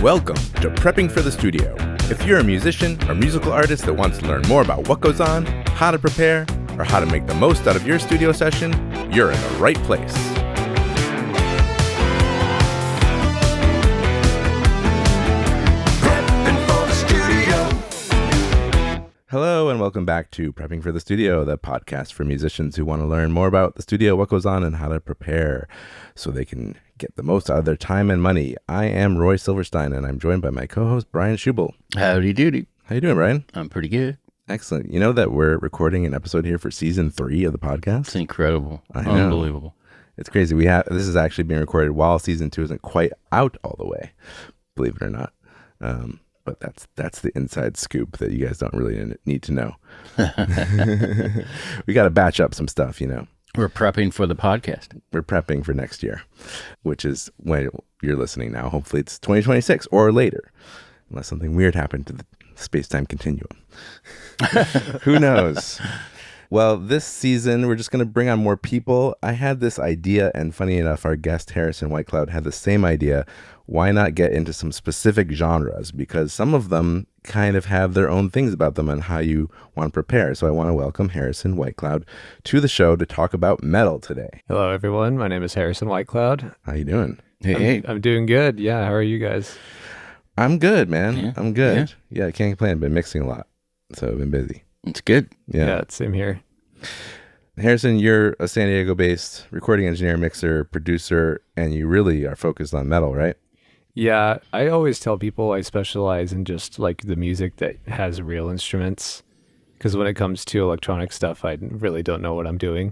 Welcome to Prepping for the Studio. If you're a musician or musical artist that wants to learn more about what goes on, how to prepare, or how to make the most out of your studio session, you're in the right place. Hello and welcome back to Prepping for the Studio, the podcast for musicians who want to learn more about the studio, what goes on, and how to prepare so they can get the most out of their time and money. I am Roy Silverstein, and I'm joined by my co-host, Brian Scheuble. Howdy doody. How you doing, Brian? I'm pretty good. Excellent. You know that we're recording an episode here for season 3 of the podcast? It's incredible. I know. Unbelievable. It's crazy. This is actually being recorded while season 2 isn't quite out all the way, believe it or not. But that's the inside scoop that you guys don't really need to know. We got to batch up some stuff, you know. We're prepping for the podcast. We're prepping for next year, which is when you're listening now. Hopefully it's 2026 or later, unless something weird happened to the space-time continuum. Who knows? Well, this season, we're just going to bring on more people. I had this idea, and funny enough, our guest, Harrison Whitecloud, had the same idea. Why not get into some specific genres? Because some of them kind of have their own things about them and how you want to prepare. So I want to welcome Harrison Whitecloud to the show to talk about metal today. Hello, everyone. My name is Harrison Whitecloud. How you doing? Hey. I'm doing good. Yeah, how are you guys? I'm good, man. Yeah. I'm good. Yeah, I can't complain. I've been mixing a lot, so I've been busy. It's good. Yeah, same here. Harrison, you're a San Diego-based recording engineer, mixer, producer, and you really are focused on metal, right? Yeah, I always tell people I specialize in just like the music that has real instruments. Because when it comes to electronic stuff, I really don't know what I'm doing.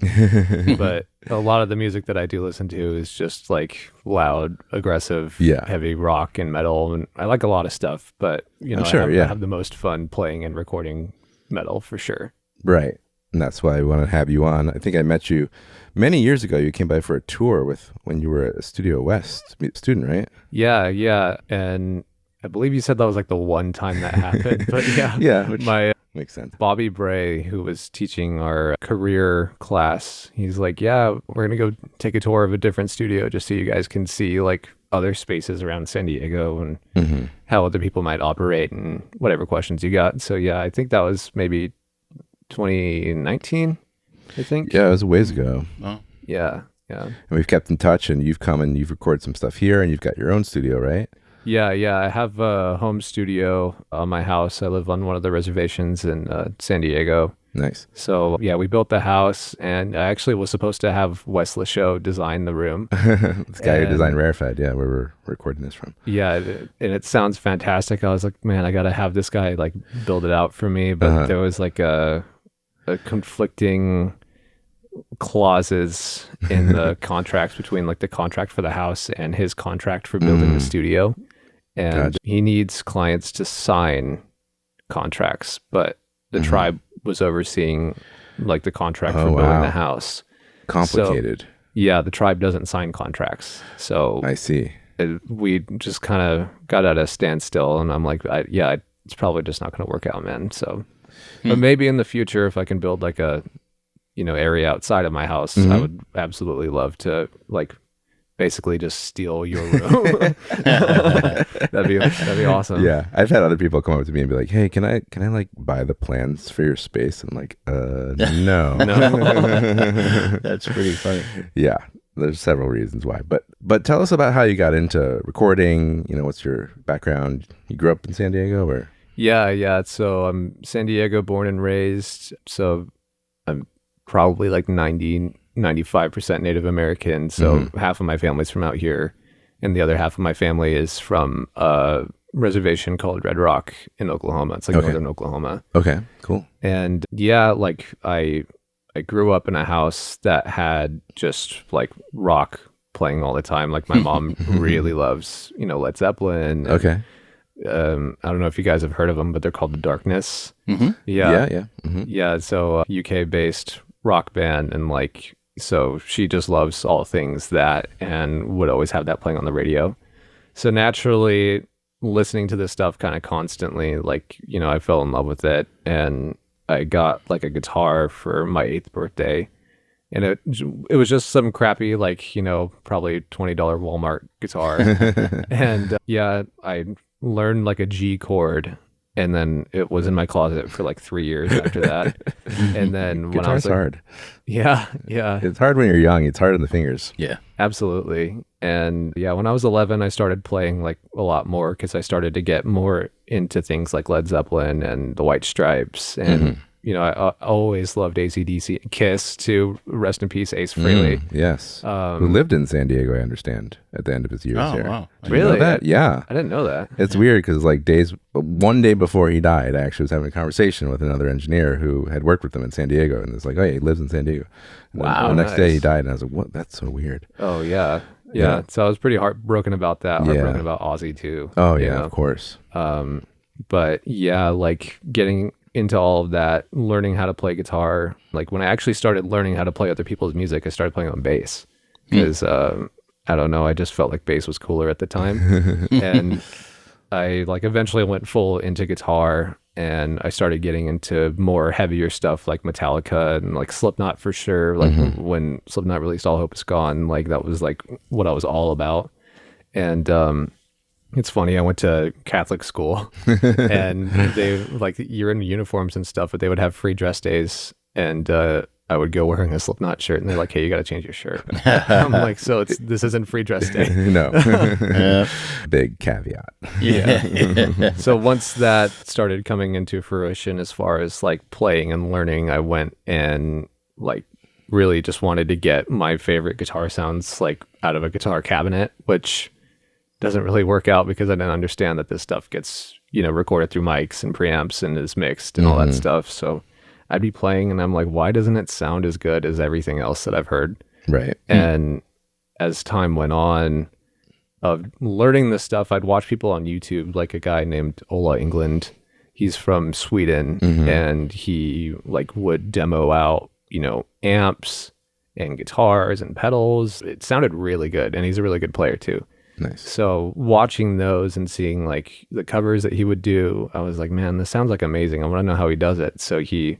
But a lot of the music that I do listen to is just like loud, aggressive, heavy rock and metal. And I like a lot of stuff, but you know, I have the most fun playing and recording metal for sure. Right. And that's why I want to have you on. I think I met you many years ago. You came by for a tour when you were a Studio West student, right? Yeah. And I believe you said that was like the one time that happened. But which makes sense. Bobby Bray, who was teaching our career class, he's like, yeah, we're going to go take a tour of a different studio just so you guys can see like other spaces around San Diego and how other people might operate and whatever questions you got. So yeah, I think that was maybe 2019, I think. Yeah, it was a ways ago. Oh. Yeah. And we've kept in touch, and you've come and you've recorded some stuff here, and you've got your own studio, right? Yeah. I have a home studio on my house. I live on one of the reservations in San Diego. Nice. So yeah, we built the house, and I actually was supposed to have Wes Lachaux design the room. This guy who designed Rarefied, where we're recording this from. Yeah, and it sounds fantastic. I was like, man, I gotta have this guy like build it out for me. But there was like a conflicting clauses in the contracts between like the contract for the house and his contract for building the studio, and he needs clients to sign contracts, but the tribe was overseeing like the contract for building the house. Complicated. So, yeah, the tribe doesn't sign contracts. So I see. We just kind of got at a standstill, and I'm like, it's probably just not going to work out, man. So, but maybe in the future, if I can build like a, area outside of my house, I would absolutely love to like basically just steal your room. That'd be awesome. Yeah, I've had other people come up to me and be like, "Hey, can I like buy the plans for your space?" I'm like, no. That's pretty funny. Yeah, there's several reasons why, but tell us about how you got into recording. What's your background? You grew up in San Diego, or? Yeah. So I'm San Diego born and raised. So I'm probably like 95% Native American. So half of my family's from out here, and the other half of my family is from a reservation called Red Rock in Oklahoma. It's like northern Oklahoma. Okay, cool. And yeah, like I grew up in a house that had just like rock playing all the time. Like my mom really loves, Led Zeppelin. Okay. I don't know if you guys have heard of them, but they're called The Darkness. Yeah. Yeah. So UK based rock band, and like, so she just loves all things that and would always have that playing on the radio. So naturally listening to this stuff kind of constantly, like, I fell in love with it, and I got like a guitar for my 8th birthday, And it was just some crappy, like, probably $20 Walmart guitar. And yeah, I learned like a G chord, and then it was in my closet for like 3 years after that. And then when I was Guitar's hard. yeah, It's hard when you're young. It's hard on the fingers. Yeah. absolutely. And yeah, when I was 11, I started playing like a lot more because I started to get more into things like Led Zeppelin and the White Stripes. And, I always loved AC/DC, Kiss too. Rest in peace, Ace Frehley. Yes. Who lived in San Diego, I understand, at the end of his years Oh, here. wow. Did you know Really? that? Yeah. I didn't know that. It's weird because like one day before he died, I actually was having a conversation with another engineer who had worked with him in San Diego, and it's like, oh yeah, he lives in San Diego. And then Wow, the next day nice. he died, and I was like, what? That's so weird. Oh yeah. Yeah. Yeah. So I was pretty heartbroken about that. Yeah. Heartbroken about Ozzy too. Oh you yeah, know? of course. But yeah, like getting into all of that, learning how to play guitar. Like when I actually started learning how to play other people's music, I started playing on bass because I don't know, I just felt like bass was cooler at the time. And I like eventually went full into guitar, and I started getting into more heavier stuff like Metallica and like Slipknot for sure. Like when Slipknot released All Hope Is Gone, like that was like what I was all about. And it's funny, I went to Catholic school and they like, you're in uniforms and stuff, but they would have free dress days, and I would go wearing a Slipknot shirt, and they're like, hey, you got to change your shirt. I'm like, so this isn't free dress day. No. Yeah. Big caveat. Yeah. So once that started coming into fruition as far as like playing and learning, I went and like really just wanted to get my favorite guitar sounds like out of a guitar cabinet, which doesn't really work out because I didn't understand that this stuff gets, recorded through mics and preamps and is mixed and all that stuff. So I'd be playing and I'm like, why doesn't it sound as good as everything else that I've heard? Right. And as time went on of learning this stuff, I'd watch people on YouTube, like a guy named Ola England. He's from Sweden, and he like would demo out, amps and guitars and pedals. It sounded really good, and he's a really good player too. Nice. So watching those and seeing like the covers that he would do, I was like, man, this sounds like amazing. I want to know how he does it. So he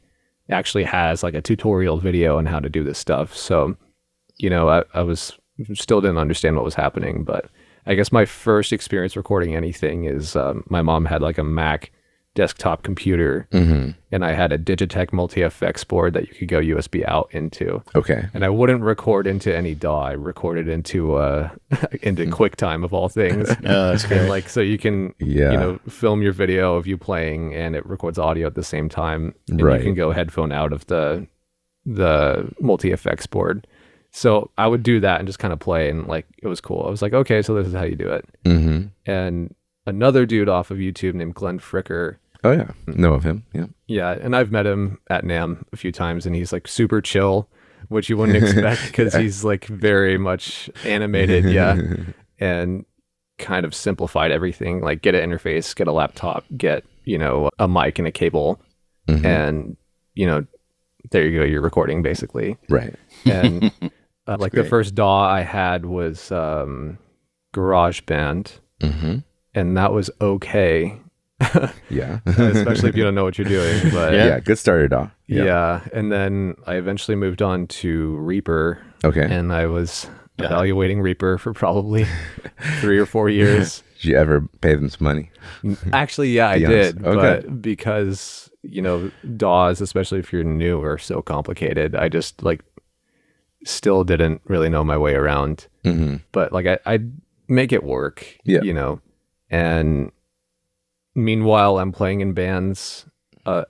actually has like a tutorial video on how to do this stuff. So, I was still didn't understand what was happening, but I guess my first experience recording anything is my mom had like a Mac desktop computer, and I had a Digitech multi-effects board that you could go USB out into. Okay. And I wouldn't record into any DAW. I recorded into into QuickTime of all things. Oh, that's And great. like, so you can, film your video of you playing, and it records audio at the same time. And Right. you can go headphone out of the multi-effects board. So I would do that and just kind of play, and like, it was cool. I was like, okay, so this is how you do it. And another dude off of YouTube named Glenn Fricker. Oh yeah. Know of him. Yeah. Yeah, and I've met him at NAMM a few times, and he's like super chill, which you wouldn't expect because he's like very much animated, and kind of simplified everything. Like get an interface, get a laptop, get a mic and a cable, and there you go, you're recording basically. Right. And like the great. first DAW I had was GarageBand, and that was okay. Yeah. Especially if you don't know what you're doing. But Yeah. Good starter, DAW. yeah. And then I eventually moved on to Reaper, Okay. and I was evaluating Reaper for probably 3 or 4 years. Did you ever pay them some money? Actually, yeah, I Be honest. did. Okay. But because, DAWs, especially if you're new, are so complicated, I just like still didn't really know my way around. But like I'd make it work, and meanwhile, I'm playing in bands. I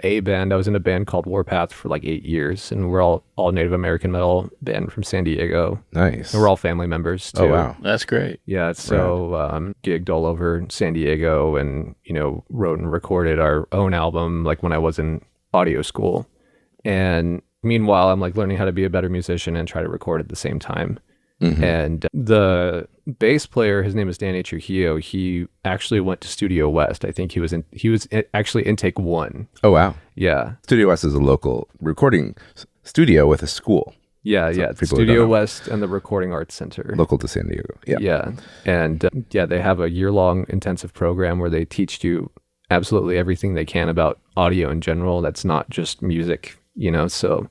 was in a band called Warpath for like 8 years, and we're all Native American metal band from San Diego. Nice. And we're all family members too. Oh wow. That's great. Yeah, so gigged all over San Diego, and wrote and recorded our own album like when I was in audio school. And meanwhile, I'm like learning how to be a better musician and try to record at the same time. And the bass player, his name is Danny Trujillo. He actually went to Studio West. I think he was actually intake 1. Oh wow. Yeah. Studio West is a local recording studio with a school Yeah. people who Studio don't know. West and the Recording Arts Center. local to San Diego. Yeah. Yeah. And they have a year-long intensive program where they teach you absolutely everything they can about audio in general. That's not just music, so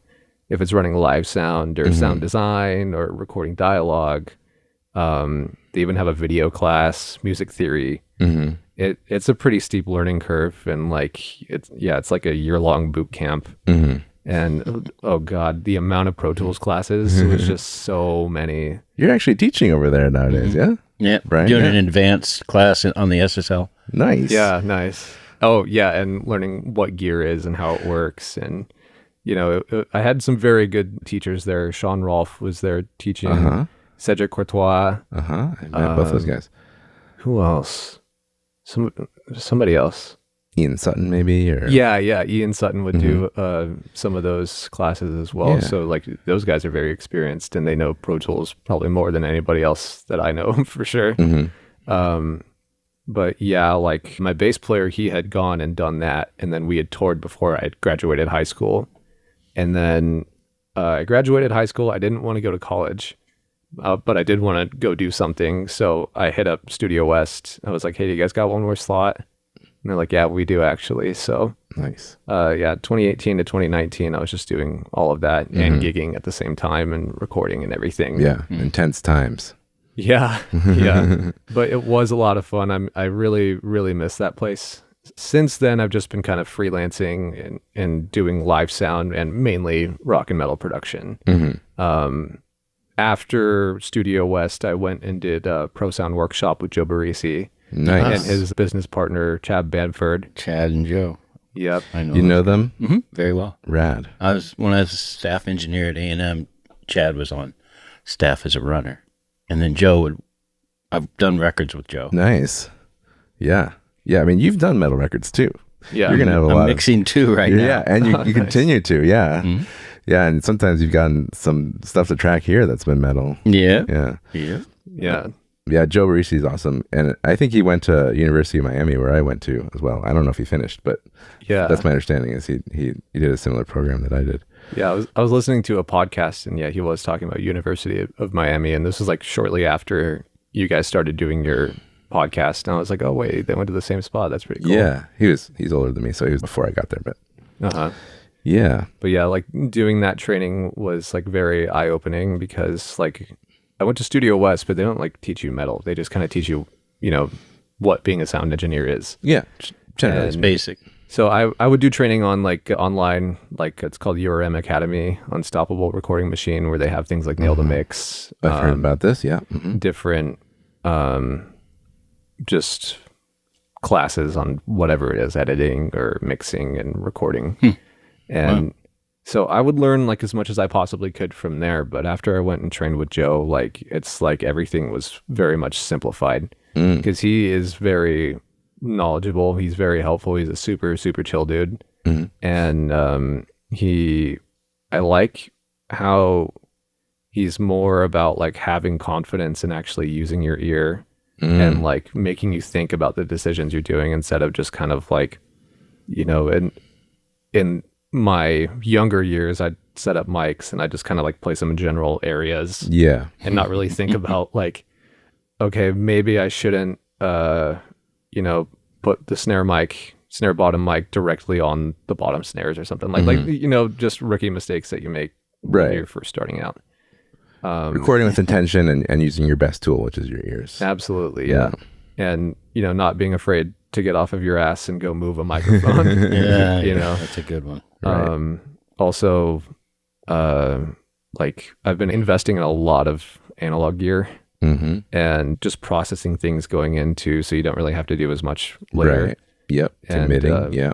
if it's running live sound or sound design or recording dialogue. They even have a video class, music theory. It's a pretty steep learning curve, and like it's like a year-long boot camp. And oh god, the amount of Pro Tools classes was just so many. You're actually teaching over there nowadays, yeah? Yeah, Right, doing yeah. an advanced class on the SSL. Nice. Yeah, nice. Oh yeah, and learning what gear is and how it works, and I had some very good teachers there. Sean Rolfe was there teaching. Cedric Courtois. I met both those guys. Who else? Somebody else. Ian Sutton, maybe, or Yeah. Ian Sutton would do some of those classes as well. Yeah. So like those guys are very experienced, and they know Pro Tools probably more than anybody else that I know for sure. But yeah, like my bass player, he had gone and done that, and then we had toured before I had graduated high school, and then I graduated high school. I didn't want to go to college. But I did want to go do something, so I hit up Studio West. I was like, "Hey, do you guys got one more slot?" And they're like, "Yeah, we do actually." So, nice. 2018 to 2019, I was just doing all of that and gigging at the same time and recording and everything. Yeah, intense times. Yeah. But it was a lot of fun. I really, really miss that place. Since then, I've just been kind of freelancing and doing live sound and mainly rock and metal production. After Studio West, I went and did a Pro Sound workshop with Joe Barisi Nice. and his business partner, Chad Banford. Chad and Joe. Yep. I know. You know them? Very well. Rad. When I was a staff engineer at A&M, Chad was on staff as a runner. And then I've done records with Joe. Nice. Yeah. Yeah, I mean, you've done metal records too. Yeah. You're going to have a I'm lot mixing too right now. Yeah, and you continue to, yeah. Yeah, and sometimes you've gotten some stuff to track here that's been metal. Yeah. Yeah. Yeah. Yeah, Joe Barisi is awesome. And I think he went to University of Miami, where I went to as well. I don't know if he finished, but Yeah. that's my understanding is he did a similar program that I did. Yeah. I was listening to a podcast, and yeah, he was talking about University of Miami, and this was like shortly after you guys started doing your podcast, and I was like, oh wait, they went to the same spot. That's pretty cool. Yeah, he's older than me, so he was before I got there, but yeah. But yeah, like doing that training was like very eye-opening, because like I went to Studio West, but they don't like teach you metal. They just kind of teach you, what being a sound engineer is. Yeah, generally. It's basic. So I would do training on like online, like it's called URM Academy, Unstoppable Recording Machine, where they have things like Nail to Mix, I've heard about this, yeah. different just classes on whatever it is, editing or mixing and recording. And so I would learn like as much as I possibly could from there. But after I went and trained with Joe, like it's like everything was very much simplified, because he is very knowledgeable. He's very helpful. He's a super, super chill dude. And I like how he's more about like having confidence in actually using your ear and like making you think about the decisions you're doing, instead of just kind of like, in my younger years, I'd set up mics and I just kind of like play some general areas Yeah. and not really think about like, okay, maybe I shouldn't, put the snare bottom mic directly on the bottom snares or something like, just rookie mistakes that you make when Right. you're first starting out. Recording with intention and using your best tool, which is your ears. Absolutely. Yeah. And, not being afraid to get off of your ass and go move a microphone. Yeah. You know. That's a good one. Also, like I've been investing in a lot of analog gear and just processing things going into, so you don't really have to do as much later. Right. Yep. And, Committing. Yeah.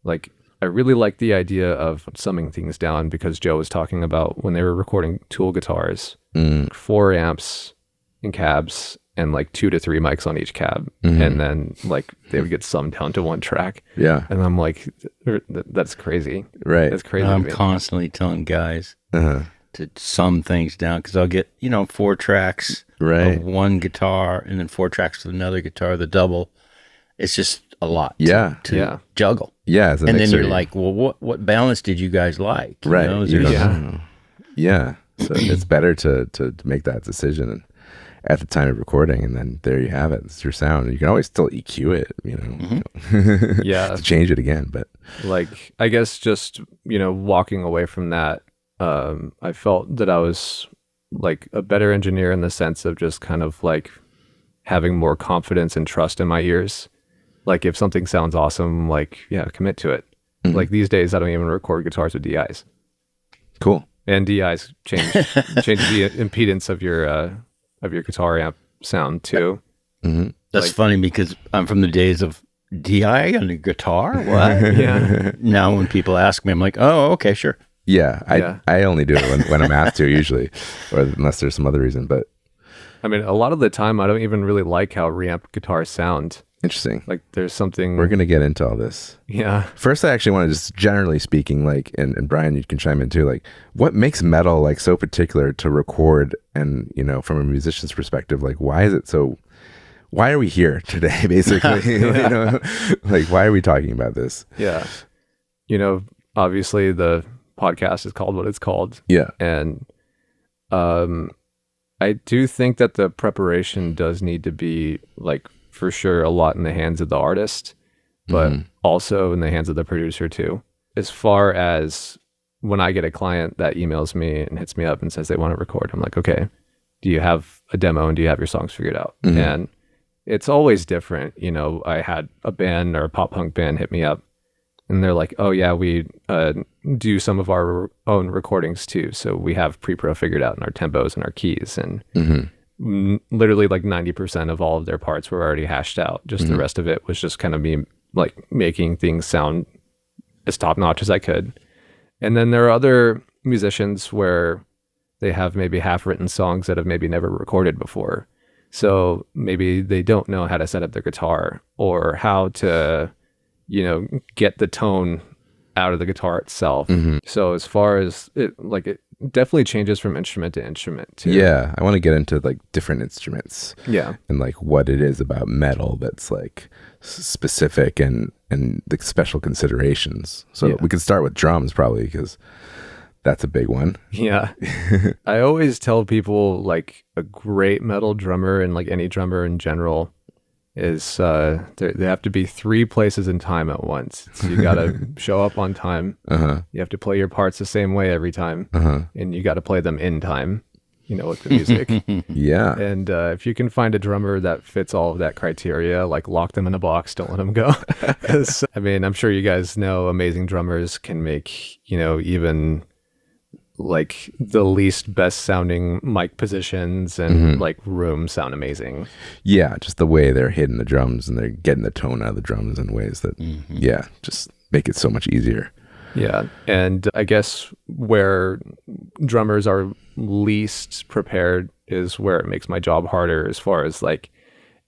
Like I really like the idea of summing things down, because Joe was talking about when they were recording Tool guitars, 4 amps in cabs and like 2 to 3 mics on each cab. And then like they would get summed down to 1 track. Yeah. And I'm like, that's crazy. Right. That's crazy. I'm to me. constantly telling guys to sum things down, because I'll get 4 tracks Right. of one guitar and then 4 tracks with another guitar, the double. It's just a lot to juggle. Yeah. As a And then mixer, you're like, well, what balance did you guys like? You right. know, is You there don't some- know. Yeah. So it's better to make that decision at the time of recording, and then there you have it. It's your sound. You can always still EQ it, Yeah. to change it again. But Like, I guess just, walking away from that I felt that I was like a better engineer in the sense of just kind of like having more confidence and trust in my ears. Like if something sounds awesome, like, yeah, commit to it. Like these days, I don't even record guitars with DIs. Cool. And DIs change the impedance of your guitar amp sound too. That's funny because I'm from the days of DI on the guitar. What? Yeah. Now when people ask me, I'm like, oh, okay, sure. Yeah, I only do it when I'm asked to usually, or unless there's some other reason. But I mean, a lot of the time, I don't even really like how reamped guitars sound. interesting. Like there's something. We're gonna get into all this. Yeah. First, I actually want to just generally speaking, like, and Brian, you can chime in too. Like, what makes metal like so particular to record, and from a musician's perspective, like, why is it so? Why are we here today? Basically, like, why are we talking about this? Yeah. Obviously the podcast is called what it's called. Yeah. And I do think that the preparation does need to be like for sure a lot in the hands of the artist, but also in the hands of the producer too. As far as when I get a client that emails me and hits me up and says they want to record, I'm like, okay, do you have a demo and do you have your songs figured out? And it's always different. I had a band or a pop punk band hit me up and they're like, oh yeah, we do some of our own recordings too. So we have pre-pro figured out in our tempos and our keys, and literally like 90% of all of their parts were already hashed out. Just the rest of it was just kind of me like making things sound as top notch as I could. And then there are other musicians where they have maybe half written songs that have maybe never recorded before. So maybe they don't know how to set up their guitar or how to get the tone out of the guitar itself. So as far as it definitely changes from instrument to instrument too. Yeah, I want to get into like different instruments. Yeah. And like what it is about metal that's like specific and the special considerations. So we could start with drums probably because that's a big one. Yeah. I always tell people like a great metal drummer and like any drummer in general is they have to be 3 places in time at once. So you got to show up on time. You have to play your parts the same way every time. And you got to play them in time, with the music. Yeah. And if you can find a drummer that fits all of that criteria, like lock them in a box, don't let them go. I mean, I'm sure you guys know amazing drummers can make, even like the least best sounding mic positions and like room sound amazing. Yeah, just the way they're hitting the drums and they're getting the tone out of the drums in ways that just make it so much easier. Yeah. And I guess where drummers are least prepared is where it makes my job harder as far as like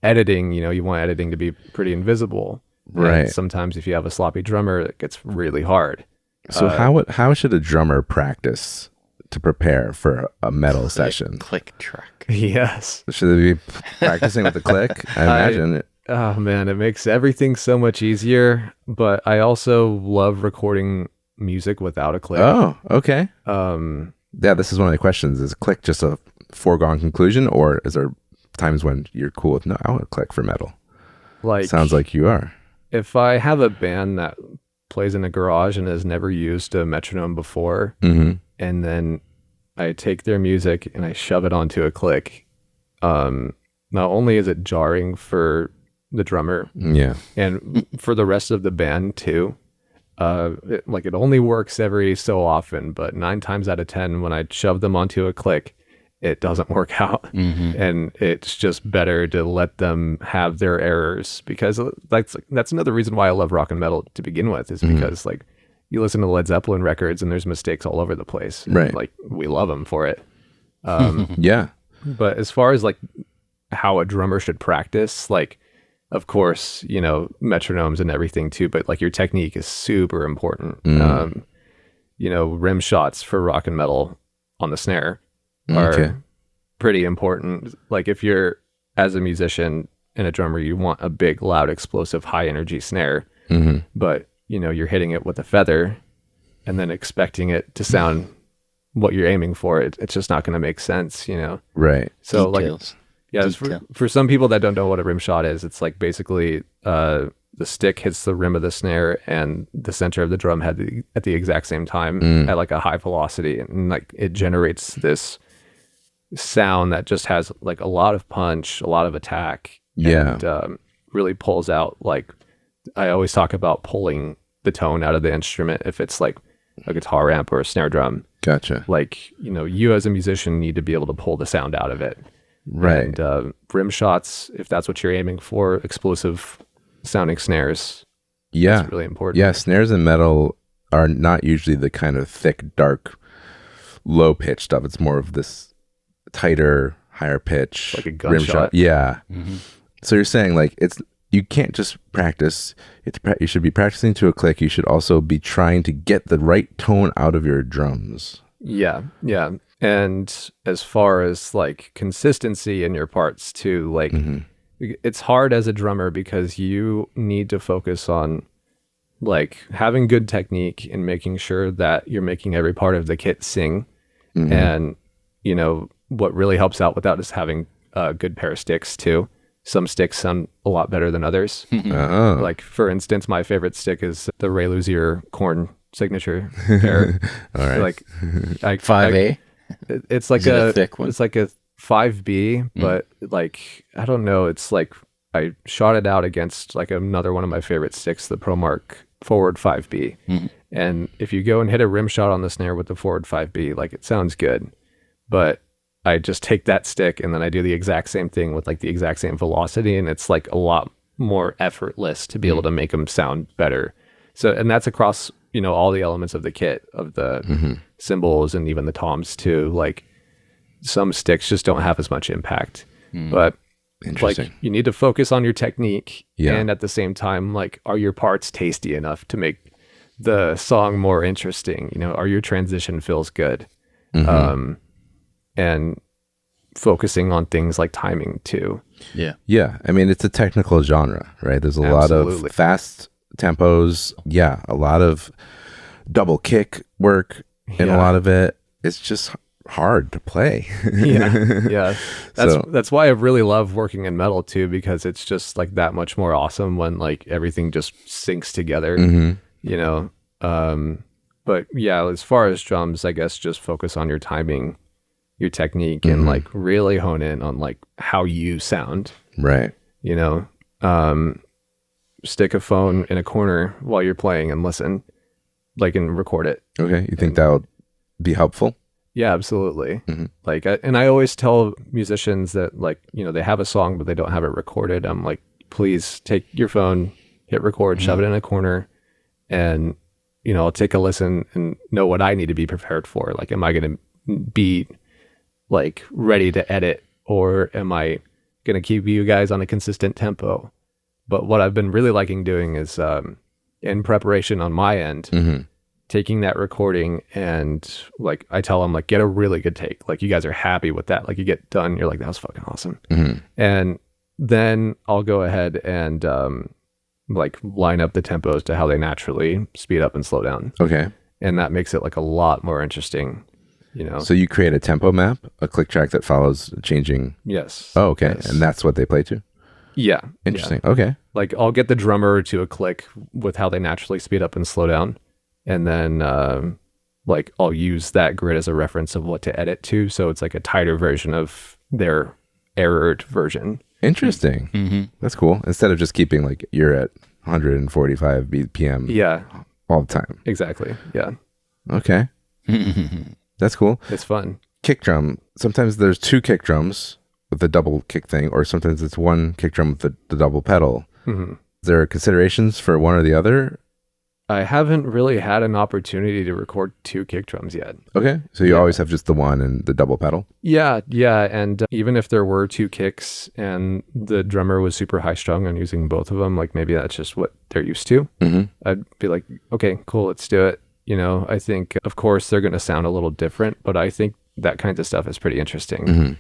editing. You want editing to be pretty invisible. Right. And sometimes if you have a sloppy drummer, it gets really hard. So how should a drummer practice to prepare for a metal session? Click track. Yes. Should they be practicing with the click? I imagine it. Oh man, it makes everything so much easier. But I also love recording music without a click. Oh, okay. Yeah, this is one of the questions. Is click just a foregone conclusion, or is there times when you're cool with no? I want to click for metal. Like sounds like you are. If I have a band that plays in a garage and has never used a metronome before, and then I take their music and I shove it onto a click, not only is it jarring for the drummer, and for the rest of the band too. It only works every so often, but 9 times out of 10, when I shove them onto a click, it doesn't work out. And it's just better to let them have their errors, because that's another reason why I love rock and metal to begin with, is because like you listen to Led Zeppelin records and there's mistakes all over the place. Right. Like we love them for it. Yeah. But as far as like how a drummer should practice, like, of course, metronomes and everything too, but like your technique is super important. Rim shots for rock and metal on the snare are pretty important. Like if you're, as a musician and a drummer, you want a big, loud, explosive, high energy snare, but you're hitting it with a feather and then expecting it to sound what you're aiming for. It's just not going to make sense, Right. So Details. like, yeah, for some people that don't know what a rim shot is, it's like basically the stick hits the rim of the snare and the center of the drum head at the exact same time at like a high velocity, and like it generates this sound that just has like a lot of punch, a lot of attack, and really pulls out, like I always talk about pulling the tone out of the instrument if it's like a guitar amp or a snare drum. Gotcha. Like, you as a musician need to be able to pull the sound out of it. Right. And rim shots, if that's what you're aiming for, explosive sounding snares. Yeah. That's really important. Yeah, snares in metal are not usually the kind of thick, dark, low pitch stuff. It's more of this tighter, higher pitch, like a rim gunshot. Yeah. Mm-hmm. So you're saying like you can't just practice. You should be practicing to a click. You should also be trying to get the right tone out of your drums. Yeah. And as far as like consistency in your parts too, like it's hard as a drummer because you need to focus on like having good technique and making sure that you're making every part of the kit sing. And what really helps out with that is having a good pair of sticks too. Some sticks sound a lot better than others. Like for instance, my favorite stick is the Ray Luzier Korn signature pair. All right. Like 5A. It's like Is it a thick one? It's like a 5B, but like I don't know. It's like I shot it out against like another one of my favorite sticks, the ProMark Forward 5B. And if you go and hit a rim shot on the snare with the Forward 5B, like it sounds good, but I just take that stick and then I do the exact same thing with like the exact same velocity, and it's like a lot more effortless to be able to make them sound better. So, and that's across, all the elements of the kit, of the cymbals and even the toms too. Like some sticks just don't have as much impact, but Interesting. like you need to focus on your technique, Yeah. and at the same time, like, are your parts tasty enough to make the song more interesting? Are your transition feels good? And focusing on things like timing too. Yeah. I mean, it's a technical genre, right? There's a lot of fast tempos. Yeah. A lot of double kick work, and a lot of it, it's just hard to play. Yeah. That's why I really love working in metal too, because it's just like that much more awesome when like everything just syncs together, but yeah, as far as drums, I guess just focus on your timing, your technique, and like really hone in on like how you sound. Right. Stick a phone in a corner while you're playing and listen, like, and record it. Okay. You think that'll be helpful? Yeah, absolutely. Like, and I always tell musicians that like, they have a song, but they don't have it recorded. I'm like, please take your phone, hit record, shove it in a corner, and, I'll take a listen and know what I need to be prepared for. Like, am I going to be like ready to edit, or am I going to keep you guys on a consistent tempo? But what I've been really liking doing is in preparation on my end, taking that recording and like I tell them like, get a really good take. Like you guys are happy with that. Like you get done, you're like, that was fucking awesome. And then I'll go ahead and like line up the tempos to how they naturally speed up and slow down. Okay. And that makes it like a lot more interesting. So you create a tempo map, a click track that follows changing. Yes. Oh, okay. Yes. And that's what they play to? Yeah. Interesting. Yeah. Okay. Like I'll get the drummer to a click with how they naturally speed up and slow down. And then like I'll use that grid as a reference of what to edit to. So it's like a tighter version of their errored version. Interesting. That's cool. Instead of just keeping like you're at 145 BPM all the time. Exactly. Yeah. Okay. That's cool. It's fun. Kick drum. Sometimes there's two kick drums with the double kick thing, or sometimes it's one kick drum with the double pedal. Is there considerations for one or the other? I haven't really had an opportunity to record two kick drums yet. Okay. So you always have just the one and the double pedal? Yeah. And even if there were two kicks and the drummer was super high strung on using both of them, like maybe that's just what they're used to. I'd be like, okay, cool, let's do it. I think, of course, they're going to sound a little different, but I think that kind of stuff is pretty interesting.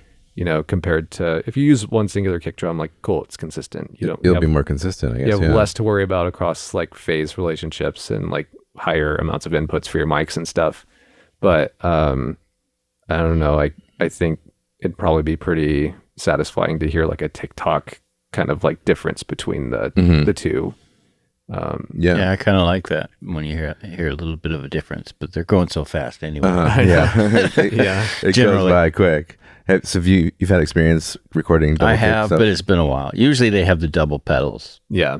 Compared to if you use one singular kick drum, like, cool, it's consistent. It'll be more consistent, I guess. You have less to worry about across like phase relationships and like higher amounts of inputs for your mics and stuff. But I don't know. I think it'd probably be pretty satisfying to hear like a TikTok kind of like difference between the two. Yeah, I kind of like that when you hear a little bit of a difference, but they're going so fast anyway. Yeah. It Generally. goes by quick. So you've had experience recording double I kick have, stuff but it's been a while. Usually they have the double pedals. Yeah.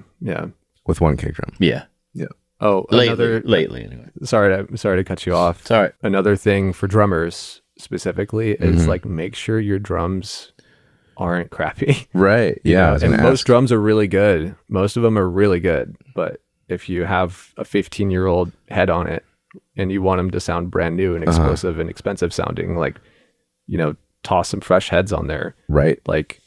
with one kick drum. Yeah. Oh, Lately anyway. Sorry to cut you off. Sorry. Another thing for drummers specifically is like make sure your drums aren't crappy. Right. You Yeah. know, I was gonna and most ask. drums are really good. Most of them are really good. But if you have a 15-year-old head on it and you want them to sound brand new and explosive and expensive sounding, like, toss some fresh heads on there. Right. Like,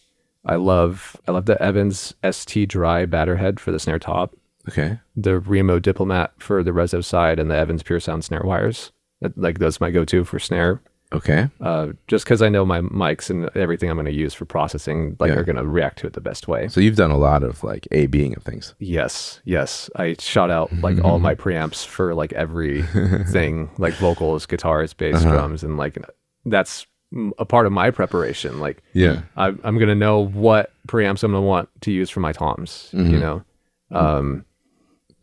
I love the Evans ST Dry batter head for the snare top, Okay. the Remo Diplomat for the Reso side, and the Evans Pure Sound snare wires. Like, those my go-to for snare. Okay. Just because I know my mics and everything I'm going to use for processing, are going to react to it the best way. So you've done a lot of like A/Bing of things. Yes. I shot out like all my preamps for like everything, like vocals, guitars, bass, drums, and like that's a part of my preparation. Like, Yeah. I'm going to know what preamps I'm going to want to use for my toms,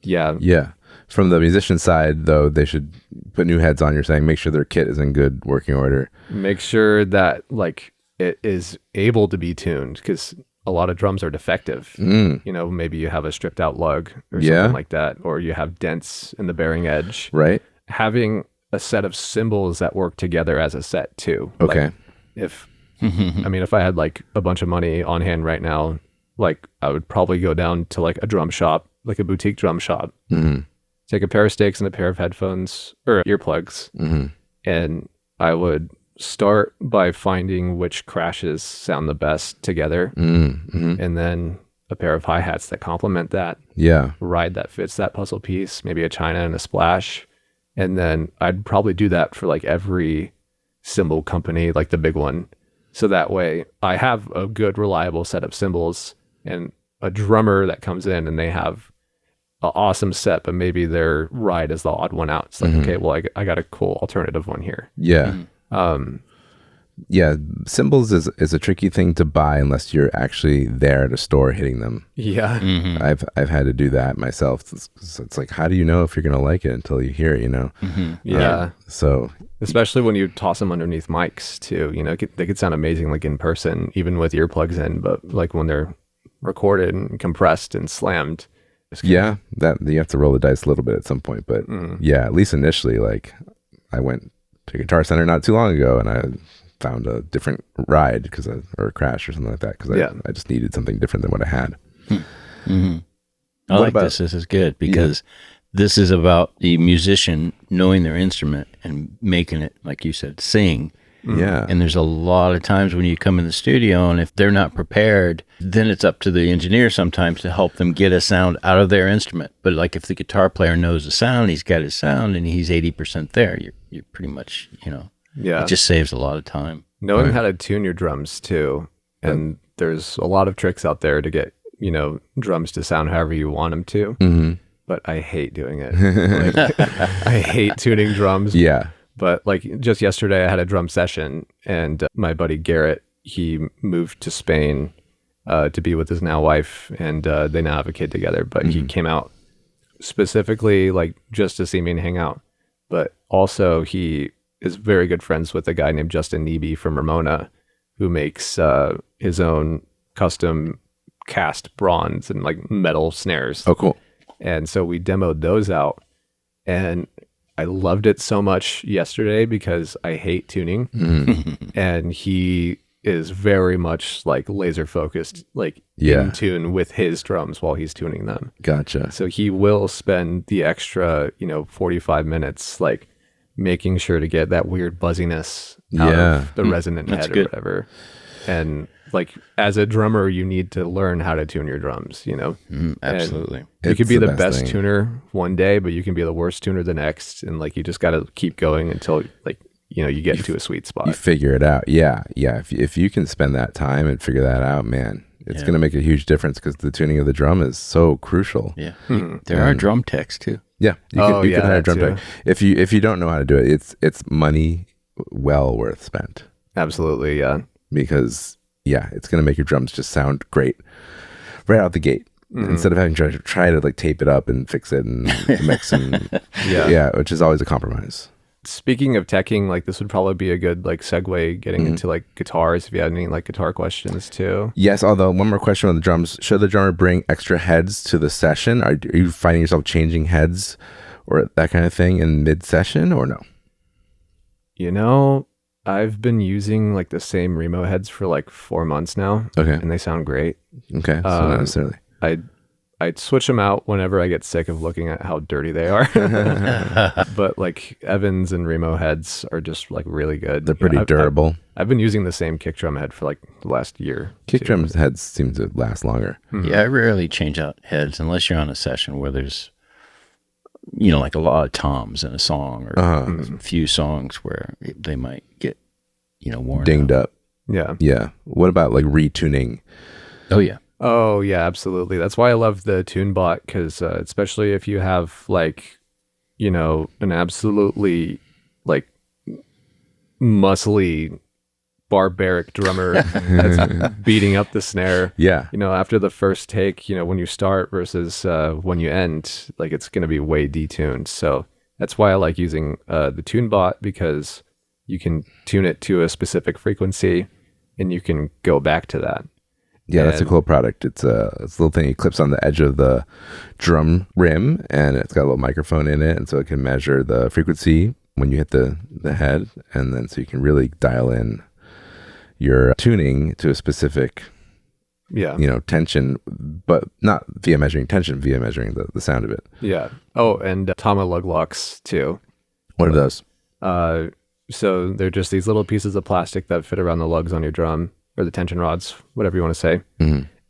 Yeah. Yeah. From the musician side, though, they should put new heads on. You're saying make sure their kit is in good working order. Make sure that like it is able to be tuned, because a lot of drums are defective. Maybe you have a stripped out lug or something like that, or you have dents in the bearing edge. Right. Having a set of cymbals that work together as a set too. Okay. Like, if I had like a bunch of money on hand right now, like I would probably go down to like a drum shop, like a boutique drum shop, take a pair of sticks and a pair of headphones or earplugs, and I would start by finding which crashes sound the best together, and then a pair of hi-hats that complement that, ride that fits that puzzle piece, maybe a china and a splash, and then I'd probably do that for like every cymbal company, like the big one, so that way I have a good reliable set of cymbals. And a drummer that comes in and they have an awesome set, but maybe their ride is the odd one out. It's like, okay, well, I got a cool alternative one here. Yeah. Yeah. Cymbals is a tricky thing to buy unless you're actually there at a store hitting them. Yeah. I've had to do that myself. It's like, how do you know if you're going to like it until you hear it, Yeah. So Especially when you toss them underneath mics too, they could sound amazing like in person, even with earplugs in, but like when they're recorded and compressed and slammed. yeah, that you have to roll the dice a little bit at some point, but yeah, at least initially, like I went to Guitar Center not too long ago and I found a different ride or a crash or something like that because I just needed something different than what I had. I like this. This is good because this is about the musician knowing their instrument and making it, like you said, sing. Yeah. And there's a lot of times when you come in the studio and if they're not prepared, then it's up to the engineer sometimes to help them get a sound out of their instrument. But like if the guitar player knows the sound, he's got his sound and he's 80% there, you're pretty much, it just saves a lot of time. Knowing how to tune your drums too. And there's a lot of tricks out there to get, drums to sound however you want them to. But I hate doing it. Like, I hate tuning drums. Yeah. But like just yesterday, I had a drum session, and my buddy Garrett, he moved to Spain to be with his now wife, and they now have a kid together. But he came out specifically like just to see me and hang out. But also he is very good friends with a guy named Justin Neebe from Ramona, who makes his own custom cast bronze and like metal snares. Oh, cool. And so we demoed those out, and I loved it so much yesterday because I hate tuning. And he is very much like laser focused, like in tune with his drums while he's tuning them. Gotcha. So he will spend the extra, 45 minutes like making sure to get that weird buzziness out of the resonant head or whatever. And like as a drummer, you need to learn how to tune your drums, Absolutely. You could be the best tuner one day, but you can be the worst tuner the next. And like, you just got to keep going until like, you get to a sweet spot. You figure it out. Yeah. Yeah. If you can spend that time and figure that out, man, it's going to make a huge difference because the tuning of the drum is so crucial. Yeah. There are drum techs too. Yeah. You can hire a drum tech. If you don't know how to do it, it's money well worth spent. Absolutely. Yeah. Because it's going to make your drums just sound great right out the gate. instead of having to try to like tape it up and fix it and mix and which is always a compromise. Speaking of teching, like this would probably be a good like segue getting into like guitars if you had any like guitar questions too. Yes, although one more question on the drums. Should the drummer bring extra heads to the session? Are you finding yourself changing heads or that kind of thing in mid-session or no? You know, I've been using like the same Remo heads for like 4 months now. Okay. And they sound great. Okay, so not necessarily. I'd switch them out whenever I get sick of looking at how dirty they are. But like Evans and Remo heads are just like really good. They're pretty durable. I've been using the same kick drum head for like the last year. Kick drum heads seem to last longer. Yeah, I rarely change out heads unless you're on a session where there's, you know, like a lot of toms in a song or a few songs where they might get, you know, worn dinged out. up. Yeah. Yeah. What about like retuning? Oh, yeah. Oh, yeah, absolutely. That's why I love the TuneBot, because especially if you have like, you know, an absolutely like muscly, barbaric drummer that's beating up the snare. Yeah. You know, after the first take, you know, when you start versus when you end, like it's going to be way detuned. So that's why I like using the TuneBot, because you can tune it to a specific frequency and you can go back to that. Yeah, that's a cool product. It's a little thing. It clips on the edge of the drum rim, and it's got a little microphone in it, and so it can measure the frequency when you hit the head, and then so you can really dial in your tuning to a specific, tension, but not via measuring tension, via measuring the sound of it. Yeah. Oh, and Tama lug locks too. What are those? So they're just these little pieces of plastic that fit around the lugs on your drum, or the tension rods, whatever you want to say.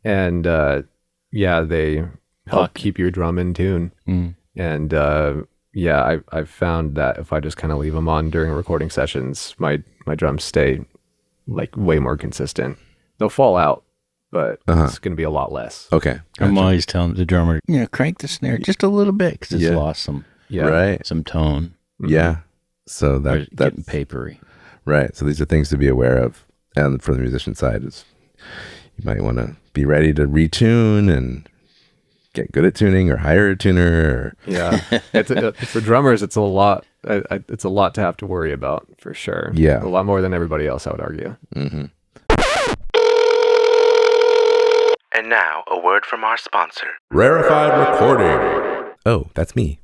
And they help keep your drum in tune. And I've found that if I just kind of leave them on during recording sessions, my drums stay like way more consistent. They'll fall out, but it's going to be a lot less. Okay. Gotcha. I'm always telling the drummer, crank the snare just a little bit because it's lost some tone. Yeah. So that's getting papery. Right. So these are things to be aware of. And for the musician side, is you might want to be ready to retune and get good at tuning or hire a tuner. Yeah, for drummers, it's a lot. It's a lot to have to worry about for sure. Yeah, a lot more than everybody else, I would argue. And now a word from our sponsor, Rarefied Recording. Oh, that's me.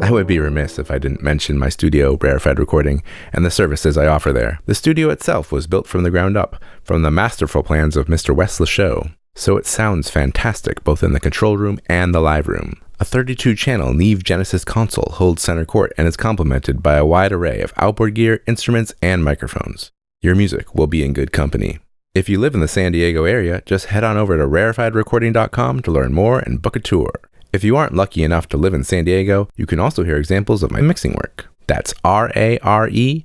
I would be remiss if I didn't mention my studio, Rarefied Recording, and the services I offer there. The studio itself was built from the ground up, from the masterful plans of Mr. Wes Lachaux, so it sounds fantastic both in the control room and the live room. A 32-channel Neve Genesis console holds center court and is complemented by a wide array of outboard gear, instruments, and microphones. Your music will be in good company. If you live in the San Diego area, just head on over to rarefiedrecording.com to learn more and book a tour. If you aren't lucky enough to live in San Diego, you can also hear examples of my mixing work. That's RAREFIED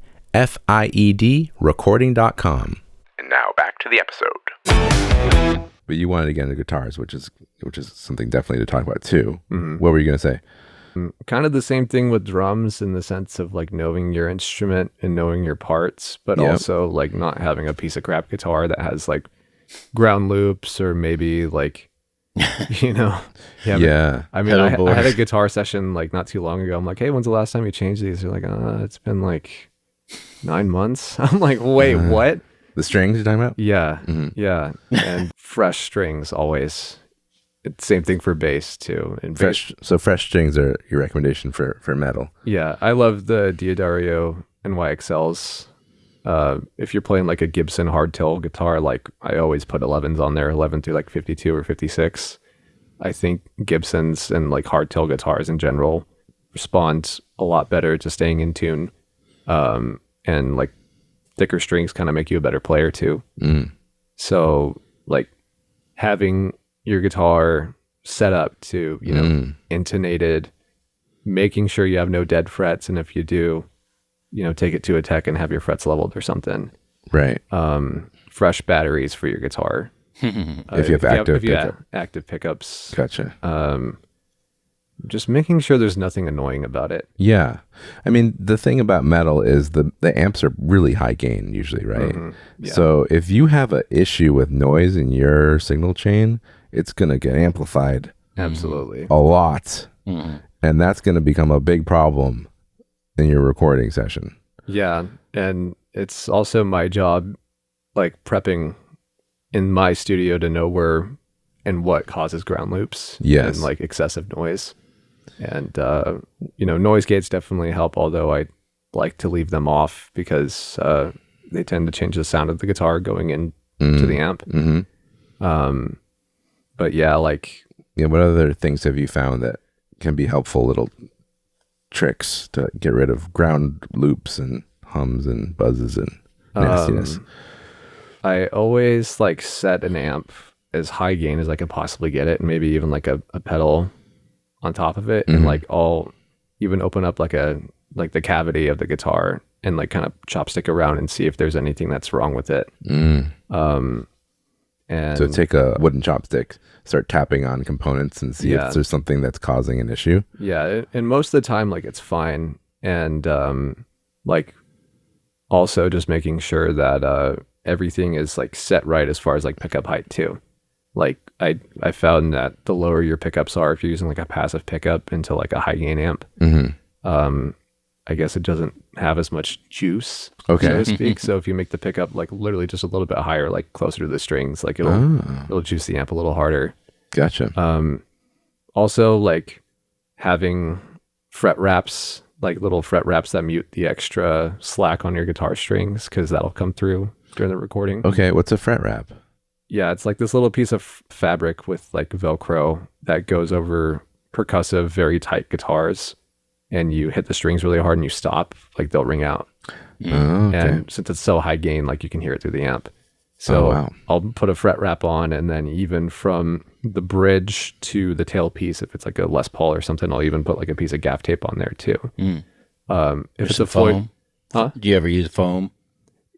recording.com. And now back to the episode. But you wanted to get into guitars, which is something definitely to talk about too. What were you going to say? Kind of the same thing with drums in the sense of like knowing your instrument and knowing your parts, but also like not having a piece of crap guitar that has like ground loops or maybe like Yeah. I mean, I had a guitar session like not too long ago. I'm like, hey, when's the last time you changed these? They're like, it's been like 9 months. I'm like, wait, what? The strings you're talking about? Yeah. Yeah. And fresh strings always. Same thing for bass too. And fresh strings are your recommendation for metal. Yeah. I love the Diodario NYXLs. If you're playing like a Gibson hardtail guitar, like I always put 11s on there, 11 through like 52 or 56. I think Gibsons and like hardtail guitars in general respond a lot better to staying in tune. And like thicker strings kind of make you a better player too. So like having your guitar set up to, intonated, making sure you have no dead frets. And if you do, take it to a tech and have your frets leveled or something. Right. Fresh batteries for your guitar. If you have active pickup. Active pickups. Gotcha. Just making sure there's nothing annoying about it. Yeah. I mean, the thing about metal is the amps are really high gain usually, right? Yeah. So if you have an issue with noise in your signal chain, it's going to get amplified Absolutely. a lot. Mm-hmm. And that's going to become a big problem in your recording session. Yeah. And it's also my job, like prepping in my studio to know where and what causes ground loops Yes. and like excessive noise. And, noise gates definitely help, although I like to leave them off because they tend to change the sound of the guitar going into the amp. Mm-hmm. But yeah, like, What other things have you found that can be helpful little tricks to get rid of ground loops and hums and buzzes and nastiness? I always like set an amp as high gain as I could possibly get it, and maybe even like a pedal on top of it, and like I'll even open up like the cavity of the guitar and like kind of chopstick around and see if there's anything that's wrong with it. And So take a wooden chopstick, start tapping on components and see Yeah. if there's something that's causing an issue. yeah, and most of the time like it's fine, and like also just making sure that everything is like set right as far as like pickup height too. Like I found that the lower your pickups are, if you're using like a passive pickup into like a high gain amp, I guess it doesn't have as much juice, Okay. so to speak. So if you make the pickup like literally just a little bit higher, like closer to the strings, like it'll juice the amp a little harder. Gotcha. Also, like having fret wraps, like little fret wraps that mute the extra slack on your guitar strings, because that'll come through during the recording. Okay, what's a fret wrap? Yeah, it's like this little piece of fabric with like Velcro that goes over percussive, very tight guitars, and you hit the strings really hard and you stop, like they'll ring out. Oh, okay. And since it's so high gain, like you can hear it through the amp. So Oh, wow. I'll put a fret wrap on, and then even from the bridge to the tailpiece, if it's like a Les Paul or something, I'll even put like a piece of gaff tape on there too. If it's a Floyd, foam. Huh? Do you ever use foam?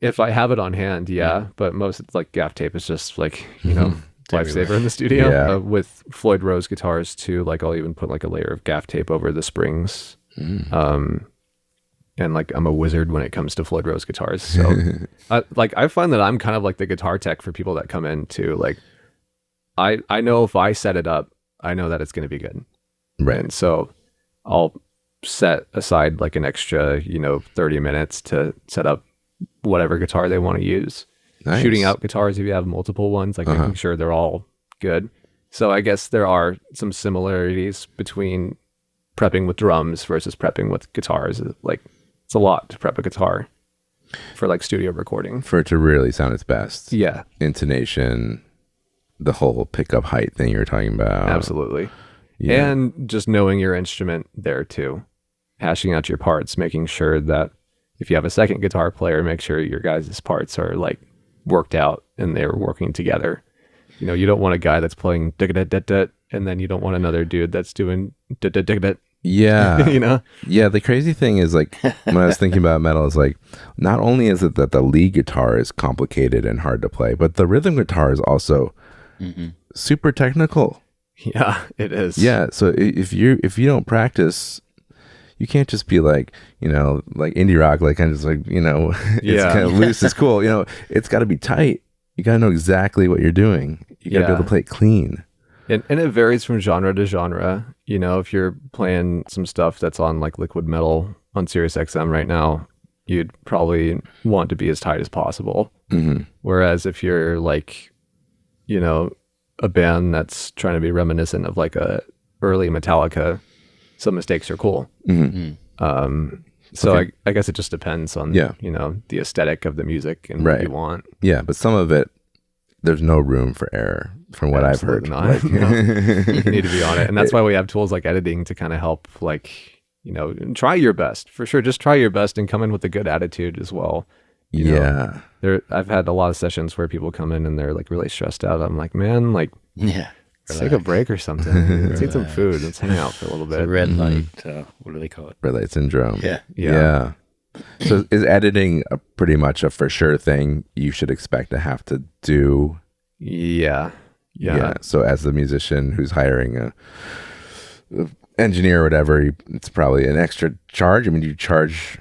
if I have it on hand, yeah. But most it's like gaff tape is just like, lifesaver in the studio. Yeah. With Floyd Rose guitars too, like I'll even put like a layer of gaff tape over the springs. And like I'm a wizard when it comes to Floyd Rose guitars. So I find that I'm kind of like the guitar tech for people that come in too. Like I know if I set it up, I know that it's going to be good. Right. And so I'll set aside like an extra, 30 minutes to set up whatever guitar they want to use. Nice. Shooting out guitars, if you have multiple ones, like making sure they're all good. So I guess there are some similarities between prepping with drums versus prepping with guitars. Like it's a lot to prep a guitar for like studio recording. For it to really sound its best. Yeah, Intonation, the whole pickup height thing you were talking about. absolutely. Yeah. And just knowing your instrument there too, hashing out your parts, making sure that if you have a second guitar player, make sure your guys' parts are like worked out and they're working together. You don't want a guy that's playing dig-a-dit-dit-dit, and then you don't want another dude that's doing dit-dit-dit-dit. Yeah. Yeah, the crazy thing is like when I was thinking about metal is like not only is it that the lead guitar is complicated and hard to play, but the rhythm guitar is also super technical. Yeah, it is. Yeah, so if you don't practice, you can't just be like, like indie rock, like kind of just like, it's Yeah. kind of loose, it's cool. It's got to be tight. You got to know exactly what you're doing. You got to be able to play it clean. And it varies from genre to genre. If you're playing some stuff that's on like liquid metal on Sirius XM right now, you'd probably want to be as tight as possible. Whereas if you're like, a band that's trying to be reminiscent of like a early Metallica, some mistakes are cool. So I guess it just depends on, the aesthetic of the music and what Right. you want. Yeah, but some of it, there's no room for error from what Absolutely I've heard. not. Like- No. You need to be on it. And that's why we have tools like editing to kind of help, like, try your best for sure. Just try your best and come in with a good attitude as well. Yeah. I've had a lot of sessions where people come in and they're like really stressed out. I'm like, man, like, Yeah. let's take a break or something. Let's eat some food. Let's hang out for a little The bit. red light. What do they call it? Red light syndrome. Yeah. Yeah. So is editing pretty much a for sure thing you should expect to have to do? Yeah. So as the musician who's hiring a engineer or whatever, it's probably an extra charge. I mean, do you charge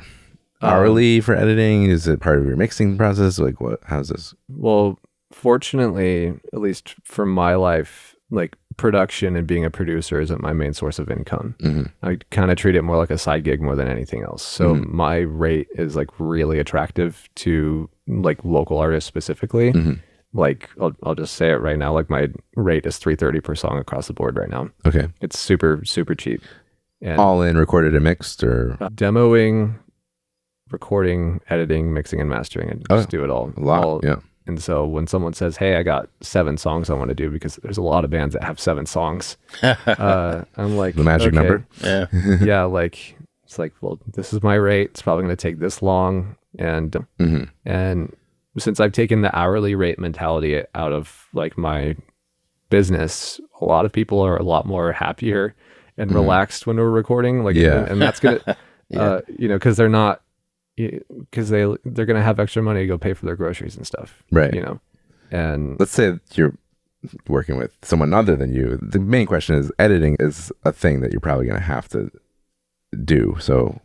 hourly for editing? Is it part of your mixing process? Like how's this? Well, fortunately, at least for my life, like production and being a producer isn't my main source of income. I kind of treat it more like a side gig more than anything else. So my rate is like really attractive to like local artists specifically. Like I'll just say it right now. Like my rate is $330 per song across the board right now. Okay. It's super, super cheap. And all in recorded and mixed, or demoing, recording, editing, mixing, and mastering, and just do it all. A lot, yeah. And so when someone says, "Hey, I got 7 songs I want to do," because there's a lot of bands that have 7 songs, I'm like, the magic number. Yeah. Yeah, like it's like, well, this is my rate. It's probably going to take this long, and since I've taken the hourly rate mentality out of like my business, a lot of people are a lot more happier and relaxed when we're recording. Like, and that's gonna, you know, because they're not, because they're gonna have extra money to go pay for their groceries and stuff, right? You know, and let's say you're working with someone other than you. The main question is, editing is a thing that you're probably gonna have to do. So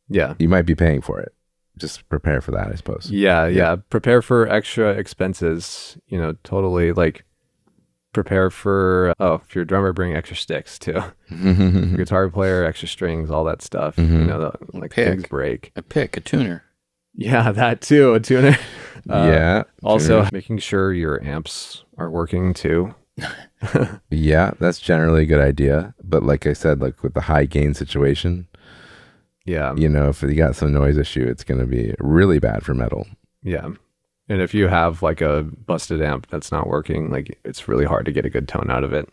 yeah, you might be paying for it. Just prepare for that, I suppose. Yeah. Prepare for extra expenses. You know, totally like. Prepare for if you're a drummer, bring extra sticks too. Guitar player, extra strings, all that stuff. You know, like things break. A pick, a tuner. Yeah, that too, a tuner. Also, tuner. making sure your amps are working too. Yeah, that's generally a good idea. But like I said, like with the high gain situation, you know, if you got some noise issue, it's going to be really bad for metal. Yeah. And if you have like a busted amp that's not working, like it's really hard to get a good tone out of it.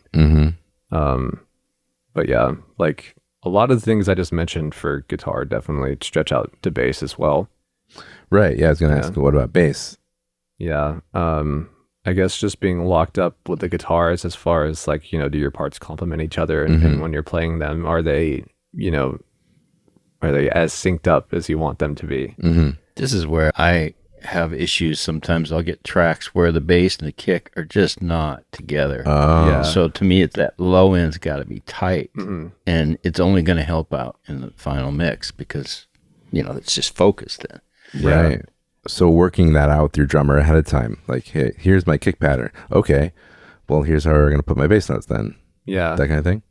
But yeah, like a lot of the things I just mentioned for guitar definitely stretch out to bass as well. Right. Yeah, I was going to ask, what about bass? Yeah. I guess just being locked up with the guitars as far as like, you know, do your parts complement each other? And when you're playing them, are they, you know, are they as synced up as you want them to be? This is where I have issues. Sometimes I'll get tracks where the bass and the kick are just not together. So to me, it's that low end's got to be tight, and it's only going to help out in the final mix because, you know, it's just focused then. Right. So working that out with your drummer ahead of time, like, hey, here's my kick pattern. Okay, well, here's how we're going to put my bass notes then. Yeah. That kind of thing.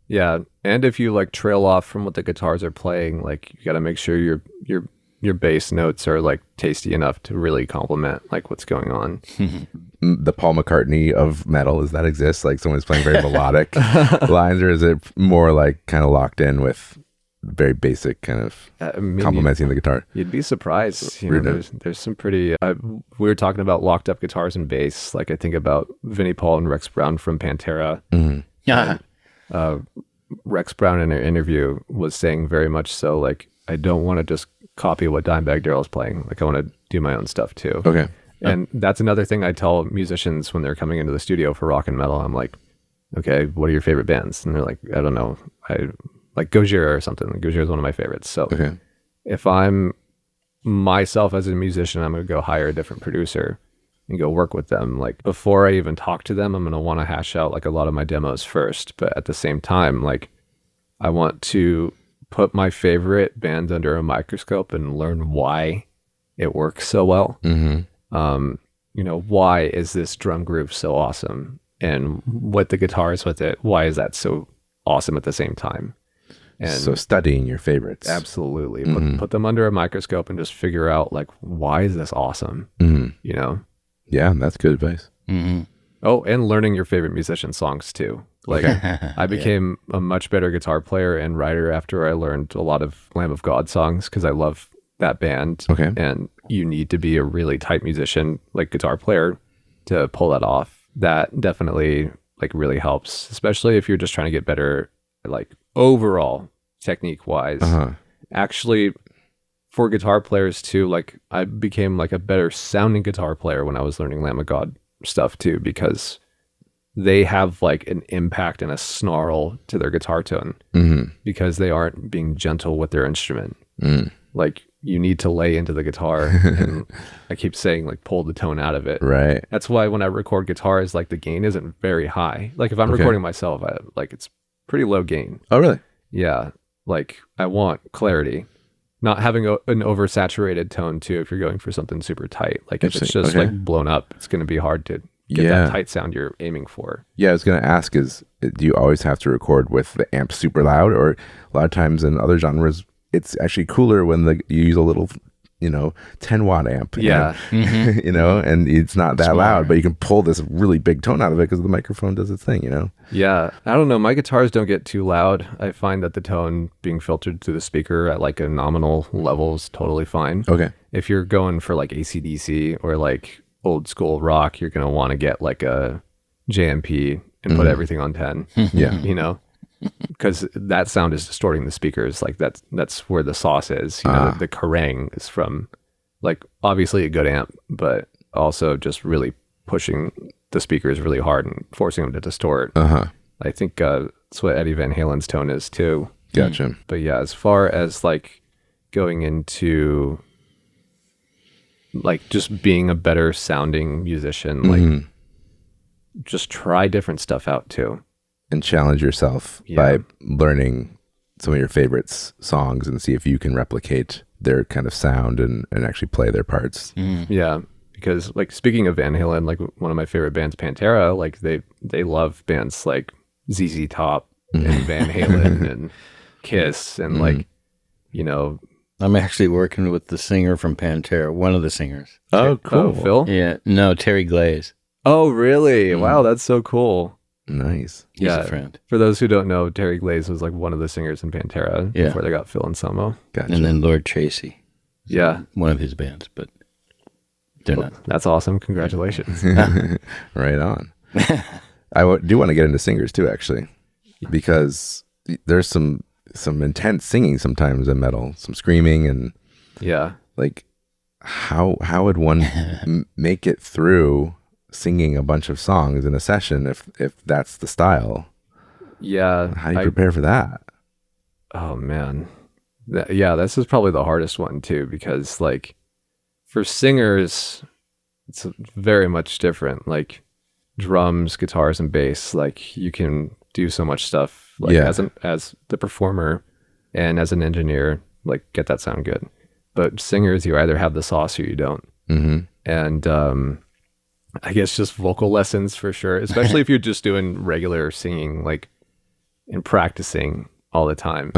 Yeah. And if you like trail off from what the guitars are playing, like you got to make sure your bass notes are like tasty enough to really complement like what's going on. The Paul McCartney of metal, does that exist? Like someone's playing very melodic lines, or is it more like kind of locked in with very basic kind of complementing the guitar? You'd be surprised. You know, there's some pretty, we were talking about locked up guitars and bass. Like I think about Vinnie Paul and Rex Brown from Pantera. Rex Brown in an interview was saying very much so, like, I don't want to just copy what Dimebag Darrell's playing. Like I want to do my own stuff too. Okay. And that's another thing I tell musicians when they're coming into the studio for rock and metal. I'm like, okay, what are your favorite bands? And they're like, I don't know. I like Gojira or something. Gojira is one of my favorites. So if I'm myself as a musician, I'm going to go hire a different producer and go work with them. Like before I even talk to them, I'm going to want to hash out like a lot of my demos first. But at the same time, like I want to put my favorite band under a microscope and learn why it works so well. You know, why is this drum groove so awesome? And what the guitars with it, why is that so awesome at the same time? And so studying your favorites. Absolutely. Put them under a microscope and just figure out like, why is this awesome? You know? Yeah, that's good advice. Oh, and learning your favorite musician songs too. Like I became a much better guitar player and writer after I learned a lot of Lamb of God songs because I love that band. And you need to be a really tight musician, like guitar player, to pull that off. That definitely like really helps, especially if you're just trying to get better, like overall technique wise. Actually, for guitar players too, like I became like a better sounding guitar player when I was learning Lamb of God stuff too, because they have like an impact and a snarl to their guitar tone because they aren't being gentle with their instrument. Like you need to lay into the guitar and I keep saying like pull the tone out of it. Right. That's why when I record guitars, like the gain isn't very high. Like if I'm recording myself, like it's pretty low gain. Oh, really? Yeah. Like I want clarity, not having an oversaturated tone too. If you're going for something super tight, like if it's just like blown up, it's going to be hard to get that tight sound you're aiming for. Yeah, I was going to ask do you always have to record with the amp super loud, or a lot of times in other genres, it's actually cooler when you use a little, 10-watt amp. Yeah. And it's not that loud, but you can pull this really big tone out of it because the microphone does its thing, Yeah. I don't know. My guitars don't get too loud. I find that the tone being filtered through the speaker at like a nominal level is totally fine. Okay. If you're going for like AC/DC or like old school rock, you're going to want to get like a JMP and put everything on 10. Yeah. Because that sound is distorting the speakers. Like that's where the sauce is. The Kerrang is from like obviously a good amp, but also just really pushing the speakers really hard and forcing them to distort. I think that's what Eddie Van Halen's tone is too. Gotcha. But yeah, as far as like going into like just being a better sounding musician, like just try different stuff out too. And challenge yourself by learning some of your favorites songs and see if you can replicate their kind of sound and actually play their parts. Yeah, because like speaking of Van Halen, like one of my favorite bands, Pantera, like they love bands like ZZ Top and Van Halen and Kiss and like, I'm actually working with the singer from Pantera, one of the singers. Oh, cool. Phil? Yeah, no, Terry Glaze. Oh, really? Wow, that's so cool. Nice. He's a friend. For those who don't know, Terry Glaze was like one of the singers in Pantera before they got Phil Anselmo. Gotcha. And then Lord Tracy. Yeah. One of his bands, but they're not. That's awesome. Congratulations. Right on. I do want to get into singers too, actually, because there's some intense singing sometimes in metal, some screaming and like how would one make it through singing a bunch of songs in a session if that's the style? Yeah. How do you prepare for that? Oh man. This is probably the hardest one too, because like for singers, it's very much different. Like drums, guitars, and bass, like you can do so much stuff like as the performer and as an engineer, like get that sound good. But singers, you either have the sauce or you don't. And I guess just vocal lessons for sure, especially if you're just doing regular singing, like and practicing all the time.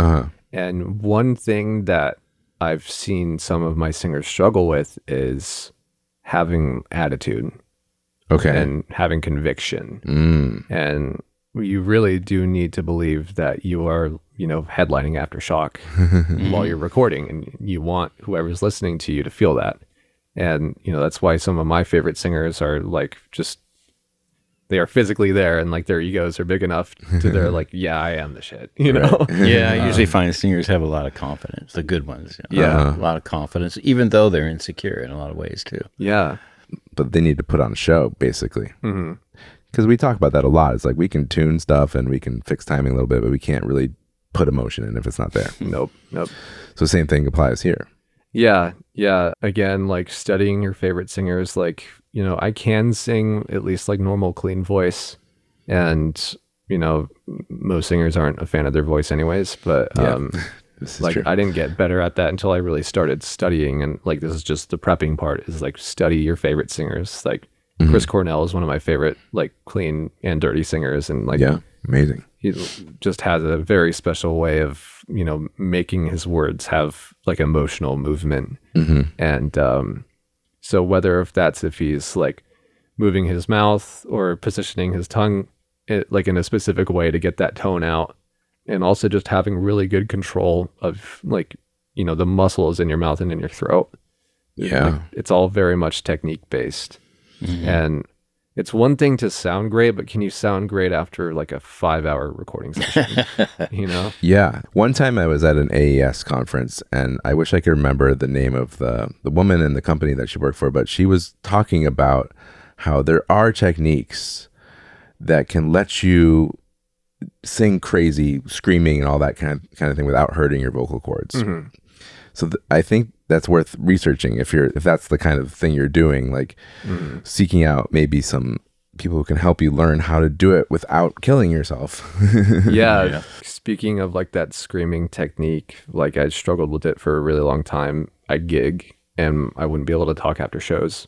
And one thing that I've seen some of my singers struggle with is having attitude. Okay. And having conviction. And you really do need to believe that you are, headlining Aftershock while you're recording, and you want whoever's listening to you to feel that. And, that's why some of my favorite singers are like, they are physically there and like their egos are big enough to they're like, yeah, I am the shit, Right. Yeah, I usually find singers have a lot of confidence, the good ones. A lot of confidence, even though they're insecure in a lot of ways too. Yeah. But they need to put on a show, basically. Because we talk about that a lot. It's like we can tune stuff and we can fix timing a little bit, but we can't really put emotion in if it's not there. Nope. So same thing applies here. Yeah. Again, like studying your favorite singers, like, I can sing at least like normal, clean voice. And, most singers aren't a fan of their voice anyways. But this is like true. I didn't get better at that until I really started studying. And like this is just the prepping part, is like study your favorite singers. Like Chris Cornell is one of my favorite like clean and dirty singers. And like amazing. he just has a very special way of, making his words have like emotional movement. And so whether if he's like moving his mouth or positioning his tongue like in a specific way to get that tone out, and also just having really good control of like, the muscles in your mouth and in your throat. Like, it's all very much technique based. And it's one thing to sound great, but can you sound great after like a 5-hour recording session? Yeah. One time I was at an AES conference, and I wish I could remember the name of the woman in the company that she worked for, but she was talking about how there are techniques that can let you sing crazy, screaming and all that kind of thing without hurting your vocal cords. So I think that's worth researching if that's the kind of thing you're doing, like seeking out maybe some people who can help you learn how to do it without killing yourself. Yeah. Speaking of like that screaming technique, like I struggled with it for a really long time. I gig and I wouldn't be able to talk after shows.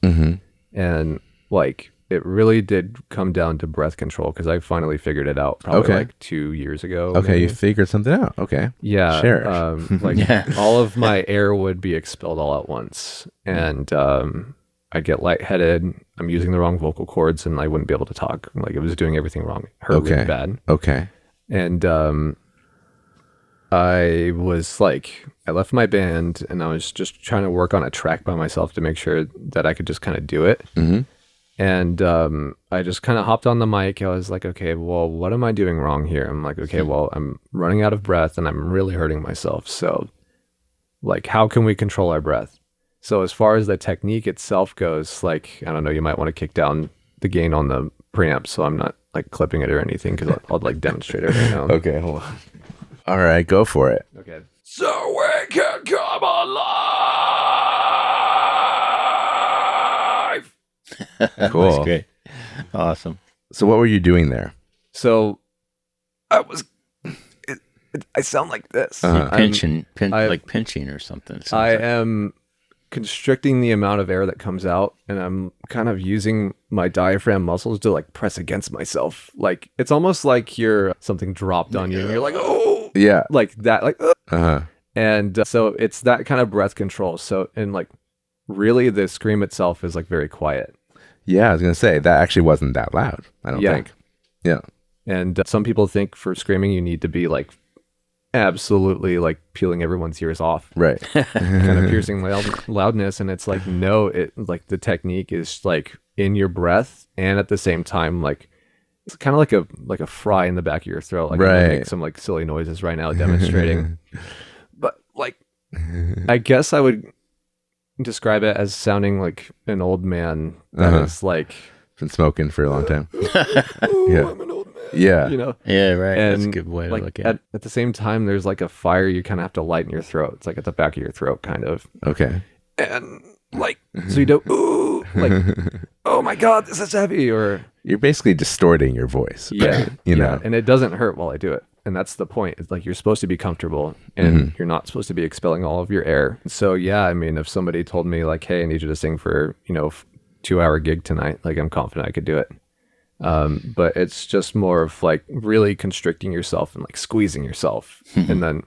And like it really did come down to breath control because I finally figured it out probably Okay. like 2 years ago. Okay, maybe. you figured something out. Okay. Yeah. Share. Like Yeah. all of my air would be expelled all at once. And I'd get lightheaded. I'm using the wrong vocal cords and I wouldn't be able to talk. Like it was doing everything wrong. It hurt really bad. Okay. And I was like, I left my band and I was just trying to work on a track by myself to make sure that I could just kind of do it. Mm-hmm. And I just kind of hopped on the mic. I was like, okay, well, what am I doing wrong here? I'm like, okay, well, I'm running out of breath and I'm really hurting myself. So, like, how can we control our breath? So, as far as the technique itself goes, like, I don't know, you might want to kick down the gain on the preamp so I'm not like clipping it or anything because I'll like demonstrate it right now. Okay, hold on. All right, go for it. Okay. So we can come alive. Cool. That's great. Awesome. So what were you doing there? So I was. I sound like this. Uh-huh. Pinching, I- like pinching or something. It sounds I like. am constricting the amount of air that comes out, and I'm kind of using my diaphragm muscles to like press against myself. Like it's almost like you're something dropped on you, and you're like, oh, Yeah. like that, like. Uh-huh. And so it's that kind of breath control. So and like, really, the scream itself is like very quiet. Yeah, I was going to say that actually wasn't that loud, I don't Yeah. think. Yeah. And some people think for screaming you need to be like absolutely like peeling everyone's ears off, Right. kind of piercing loudness. And it's like, no, it like the technique is like in your breath and at the same time, like it's kind of like a fry in the back of your throat. Like I'm gonna Right. make some like silly noises right now demonstrating, but like I guess I would describe it as sounding like an old man that is like, Been smoking for a long time. oh, Yeah. I'm an old man. Yeah. You know, Yeah, right. That's a and good way to like look at it. at the same time, there's like a fire you kind of have to light in your throat. It's like at the back of your throat, kind of. Okay. And like, so you don't, ooh, like, oh my God, this is heavy. Or, You're basically distorting your voice. yeah, You know. and it doesn't hurt while I do it. And that's the point. It's like you're supposed to be comfortable and you're not supposed to be expelling all of your air. So, yeah, I mean, if somebody told me, like, hey, I need you to sing for, 2-hour gig tonight, like, I'm confident I could do it. But it's just more of like really constricting yourself and like squeezing yourself. And then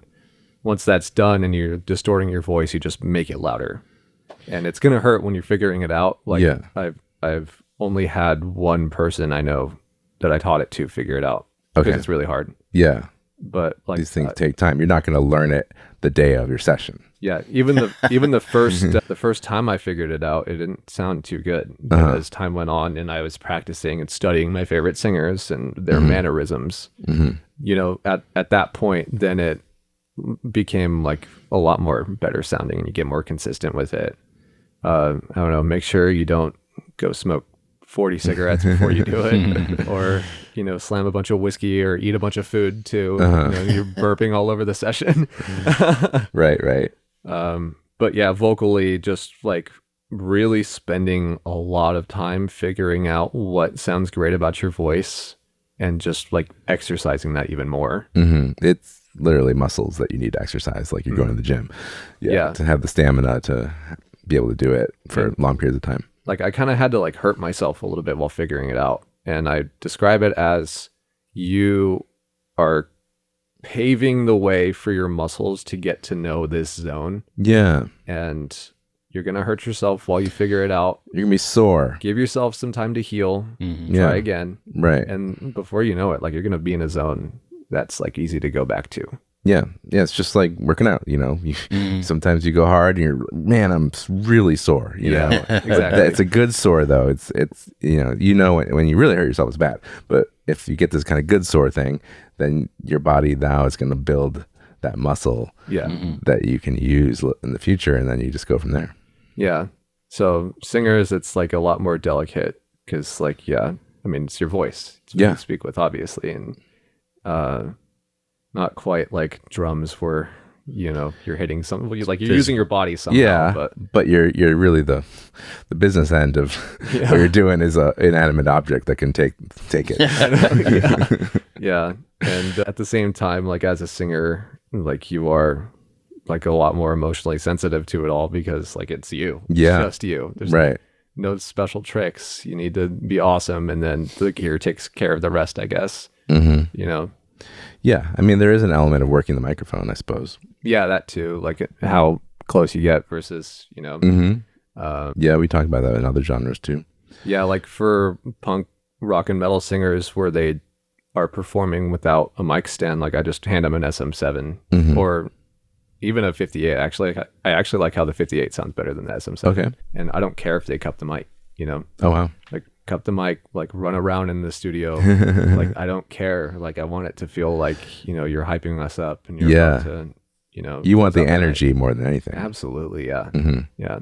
once that's done and you're distorting your voice, you just make it louder. And it's going to hurt when you're figuring it out. Like Yeah. I've only had one person I know that I taught it to figure it out. Okay. Because it's really hard. Yeah. But like These things take time. You're not going to learn it the day of your session. yeah, even the first time I figured it out, it didn't sound too good. But as time went on and I was practicing and studying my favorite singers and their mannerisms, at that point, then it became like a lot more better sounding and you get more consistent with it. I don't know, make sure you don't go smoke 40 cigarettes before you do it or, slam a bunch of whiskey or eat a bunch of food too. You're burping all over the session. Right. But yeah, vocally, just like really spending a lot of time figuring out what sounds great about your voice and just like exercising that even more. It's literally muscles that you need to exercise, like you're going to the gym. Yeah. To have the stamina to be able to do it for long periods of time. Like I kind of had to like hurt myself a little bit while figuring it out. And I describe it as you are paving the way for your muscles to get to know this zone. Yeah. And you're going to hurt yourself while you figure it out. You're going to be sore. Give yourself some time to heal. Yeah. Try again. Right. And before you know it, like you're going to be in a zone that's like easy to go back to. Yeah. It's just like working out, sometimes you go hard and you're, man, I'm really sore, know. Exactly. It's a good sore though. It's when you really hurt yourself, it's bad. But if you get this kind of good sore thing, then your body now is going to build that muscle that you can use in the future. And then you just go from there. Yeah. So singers, it's like a lot more delicate because like, I mean, it's your voice. It's what you speak with, obviously. And, not quite like drums where you're hitting something like you're using your body somehow. But you're really the business end of what you're doing is an inanimate object that can take it. Yeah. And at the same time, like as a singer, like you are like a lot more emotionally sensitive to it all because like it's you. It's just you. There's no special tricks. You need to be awesome, and then the gear takes care of the rest, I guess. You know? Yeah. I mean, there is an element of working the microphone, I suppose. Yeah, that too. Like how close you get versus, you know. Yeah, we talked about that in other genres too. Yeah, like for punk, rock, and metal singers where they are performing without a mic stand, like I just hand them an SM7 or even a 58. Actually, I actually like how the 58 sounds better than the SM7. Okay. And I don't care if they cup the mic, you know? Oh, wow. Like cup the mic, like run around in the studio. Like I don't care. Like I want it to feel like, you know, you're hyping us up and you're about to, you know. You want the energy more than anything. Absolutely, yeah. Yeah.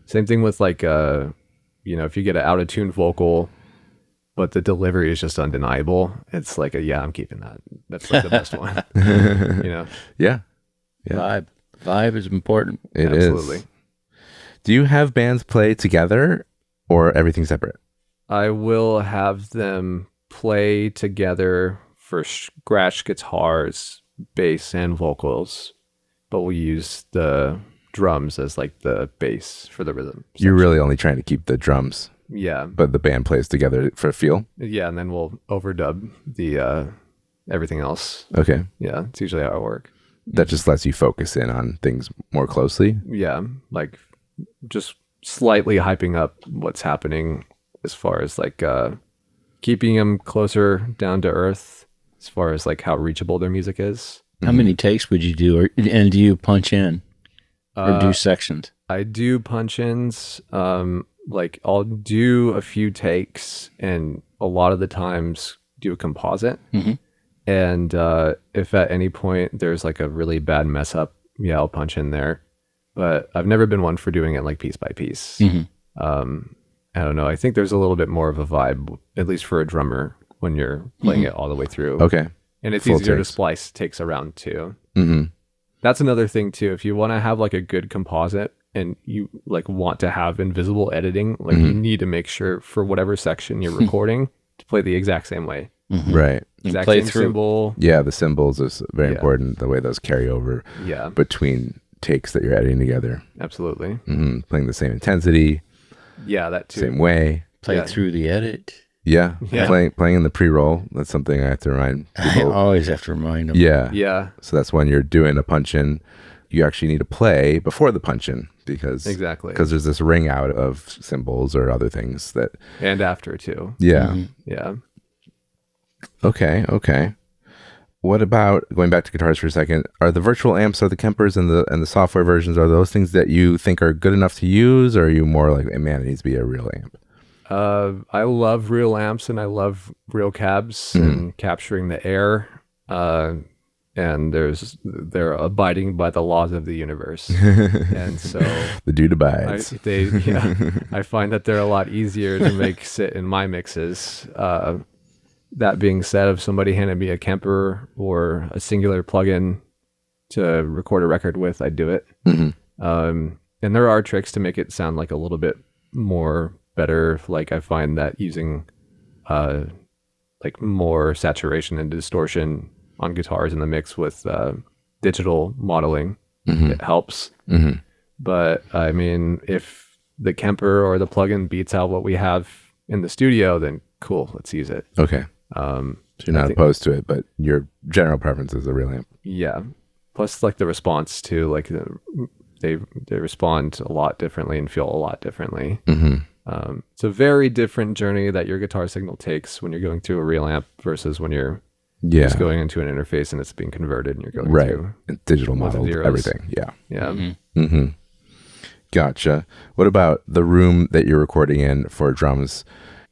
Same thing with like, you know, if you get an out of tune vocal, but the delivery is just undeniable, it's like I'm keeping that. That's like the best one. You know? Yeah. Vibe is important. It Absolutely. is. Do you have bands play together or everything separate? I will have them play together for scratch guitars, bass, and vocals, but we'll use the drums as like the bass for the rhythm section. You're really only trying to keep the drums, Yeah. but the band plays together for feel? Yeah, and then we'll overdub the everything else. Okay. Yeah, it's usually how I work. That just lets you focus in on things more closely? Yeah, like just slightly hyping up what's happening as far as like keeping them closer down to earth as far as like how reachable their music is. How many takes would you do? And do you punch in or do sections? I do punch-ins. Like I'll do a few takes and a lot of the times do a composite. And if at any point there's like a really bad mess up, yeah, I'll punch in there. But I've never been one for doing it like piece by piece. I don't know. I think there's a little bit more of a vibe, at least for a drummer, when you're playing it all the way through. Okay. And it's Full easier takes. to splice takes around too. That's another thing too. If you want to have like a good composite and you like want to have invisible editing, like you need to make sure for whatever section you're recording to play the exact same way. Right. Exact play same through. symbol. Yeah, the symbols is very Yeah. important, the way those carry over Yeah, between takes that you're editing together. absolutely. Playing the same intensity, Yeah, that too. same way. Play Yeah. through the edit. Yeah. Yeah. Playing in the pre-roll. That's something I have to remind I people. always have to remind them. Yeah. Yeah, So that's when you're doing a punch-in, you actually need to play before the punch-in because exactly. there's this ring out of symbols or other things that, And after too. yeah. Yeah. Okay. What about going back to guitars for a second? Are the virtual amps, are the Kempers and the software versions, are those things that you think are good enough to use, or are you more like, man, it needs to be a real amp? I love real amps and I love real cabs and capturing the air. And they're abiding by the laws of the universe. And so The dude abides. I find that they're a lot easier to make sit in my mixes. That being said, if somebody handed me a Kemper or a singular plugin to record a record with, I'd do it. And there are tricks to make it sound like a little bit more better. Like I find that using like more saturation and distortion on guitars in the mix with digital modeling, it helps. But I mean, if the Kemper or the plugin beats out what we have in the studio, then cool, let's use it. Okay. So you're not opposed to it, but your general preference is a real amp. Yeah. Plus, like the response too, like they respond a lot differently and feel a lot differently. It's a very different journey that your guitar signal takes when you're going through a real amp versus when you're just going into an interface and it's being converted and you're going through digital ones and model, zeros. everything. Yeah. Yeah. Gotcha. What about the room that you're recording in for drums?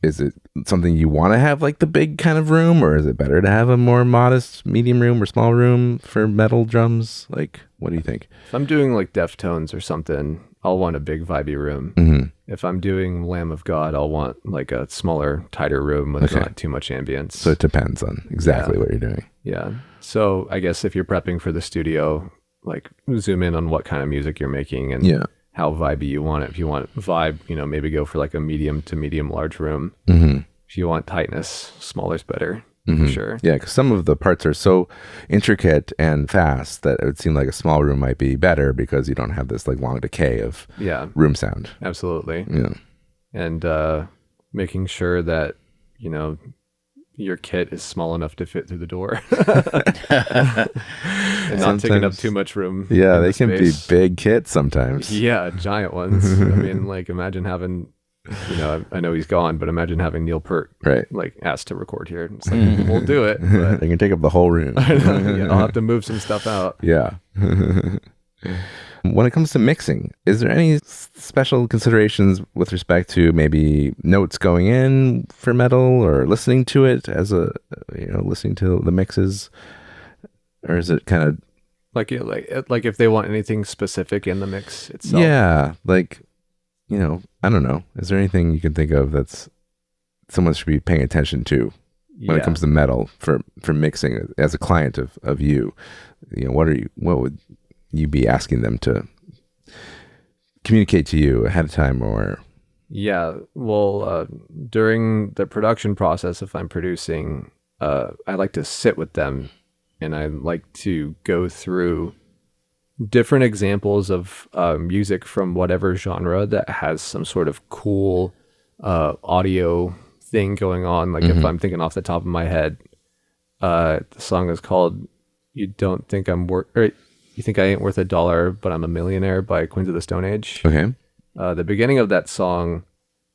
Is it something you want to have like the big kind of room, or is it better to have a more modest medium room or small room for metal drums? Like, what do you think? If I'm doing like Deftones or something, I'll want a big vibey room. If I'm doing Lamb of God, I'll want like a smaller, tighter room with not too much ambience. So it depends on exactly what you're doing. Yeah. So I guess if you're prepping for the studio, like zoom in on what kind of music you're making and how vibey you want it. If you want vibe, maybe go for like a medium to medium large room. If you want tightness, smaller's better. For sure. Yeah, because some of the parts are so intricate and fast that it would seem like a small room might be better because you don't have this like long decay of room sound. Absolutely. Yeah. and making sure that, you know, your kit is small enough to fit through the door and not taking up too much room. Yeah, they the can be space. big kits sometimes. Yeah, giant ones. I mean, like, imagine having, you know, I know he's gone, but imagine having Neil Peart Right. like asked to record here. It's like, we'll do it, but They can take up the whole room. yeah, I'll have to move some stuff out. Yeah. When it comes to mixing, is there any special considerations with respect to maybe notes going in for metal or listening to it as a, listening to the mixes? Or is it kind of... Like if they want anything specific in the mix itself. Yeah. Like, I don't know. Is there anything you can think of that's someone should be paying attention to when it comes to metal for mixing as a client of you? What would you be asking them to communicate to you ahead of time? Or during the production process, if I'm producing, I like to sit with them and I like to go through different examples of music from whatever genre that has some sort of cool audio thing going on. Like if I'm thinking off the top of my head, the song is called "You Don't Think I'm Worth," or "You Think I Ain't Worth a Dollar, But I'm a Millionaire" by Queens of the Stone Age. Okay. The beginning of that song,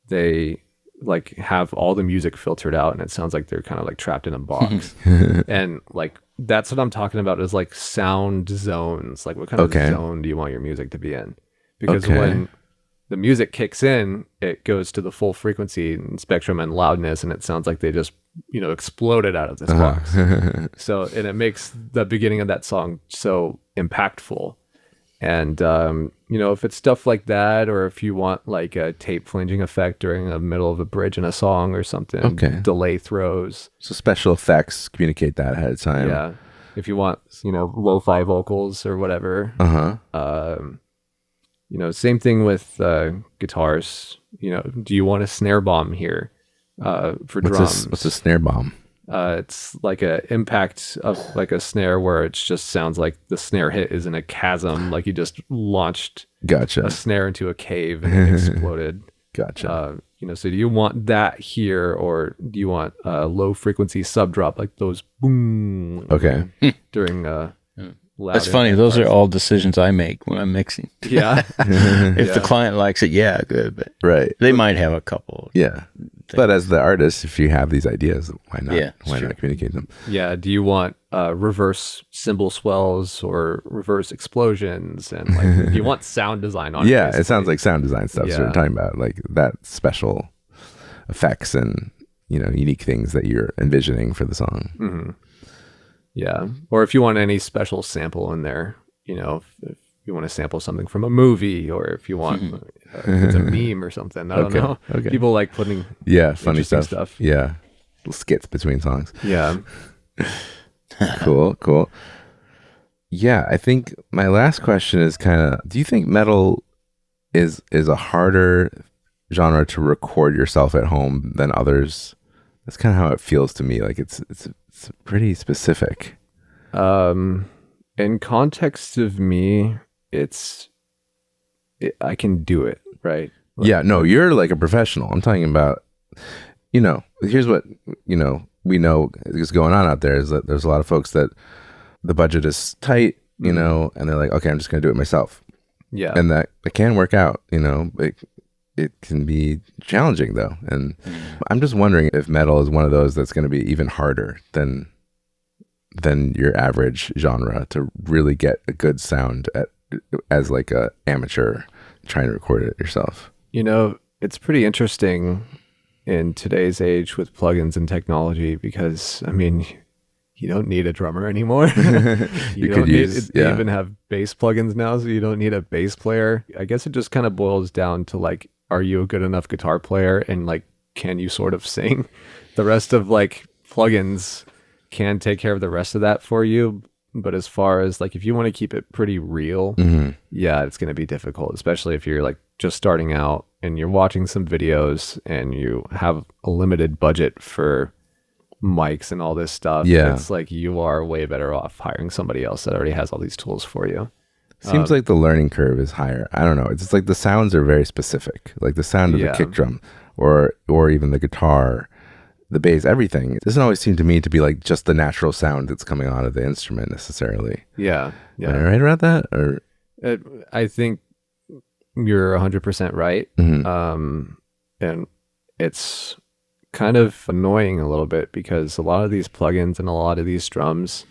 they like have all the music filtered out, and it sounds like they're kind of like trapped in a box. And like that's what I'm talking about is like sound zones. Like what kind of zone do you want your music to be in? Because when the music kicks in, it goes to the full frequency and spectrum and loudness, and it sounds like they just, exploded out of this box. So, and it makes the beginning of that song so impactful. And, if it's stuff like that, or if you want like a tape flanging effect during the middle of a bridge in a song or something, delay throws. So special effects, communicate that ahead of time. Yeah. If you want, lo-fi vocals or whatever. Same thing with guitars. Do you want a snare bomb here for drums? What's a snare bomb? It's like a impact of like a snare where it just sounds like the snare hit is in a chasm, like you just launched a snare into a cave and it exploded. Gotcha. So do you want that here, or do you want a low frequency sub drop like those boom? Okay. During loud. That's funny. Those are all decisions I make when I'm mixing. Yeah. If the client likes it, yeah, good. But they might have a couple. Yeah. But as the artist, if you have these ideas, why not? Yeah, why not communicate them? Yeah. Do you want reverse cymbal swells or reverse explosions? And like, do you want sound design on it? Yeah, basically? it sounds like sound design stuff. So we're talking about like that special effects and, unique things that you're envisioning for the song. Mm-hmm. Yeah. Or if you want any special sample in there, if you want to sample something from a movie, or if you want it's a meme or something. I don't know. Okay. People like putting funny stuff. Yeah. Little skits between songs. Yeah. Cool. Yeah, I think my last question is do you think metal is a harder genre to record yourself at home than others? That's kind of how it feels to me. Like it's pretty specific. In context of me, I can do it, right? Like, yeah, no, you're like a professional. I'm talking about, here's what, we know is going on out there is that there's a lot of folks that the budget is tight, and they're like, okay, I'm just going to do it myself. Yeah. And that it can work out, it can be challenging though. And I'm just wondering if metal is one of those that's going to be even harder than your average genre to really get a good sound as like a amateur trying to record it yourself. It's pretty interesting in today's age with plugins and technology, because I mean, you don't need a drummer anymore. You don't need, they even have bass plugins now, so you don't need a bass player. I guess it just kind of boils down to like, are you a good enough guitar player, and like, can you sort of sing? The rest of like plugins can take care of the rest of that for you. But as far as like, if you want to keep it pretty real, yeah, it's going to be difficult, especially if you're like just starting out and you're watching some videos and you have a limited budget for mics and all this stuff. Yeah. It's like you are way better off hiring somebody else that already has all these tools for you. Seems like the learning curve is higher. I don't know. It's just like the sounds are very specific. Like the sound of the kick drum or even the guitar, the bass, everything. It doesn't always seem to me to be like just the natural sound that's coming out of the instrument necessarily. Yeah. Am I right about that? Or I think you're 100% right. And it's kind of annoying a little bit because a lot of these plugins and a lot of these drums,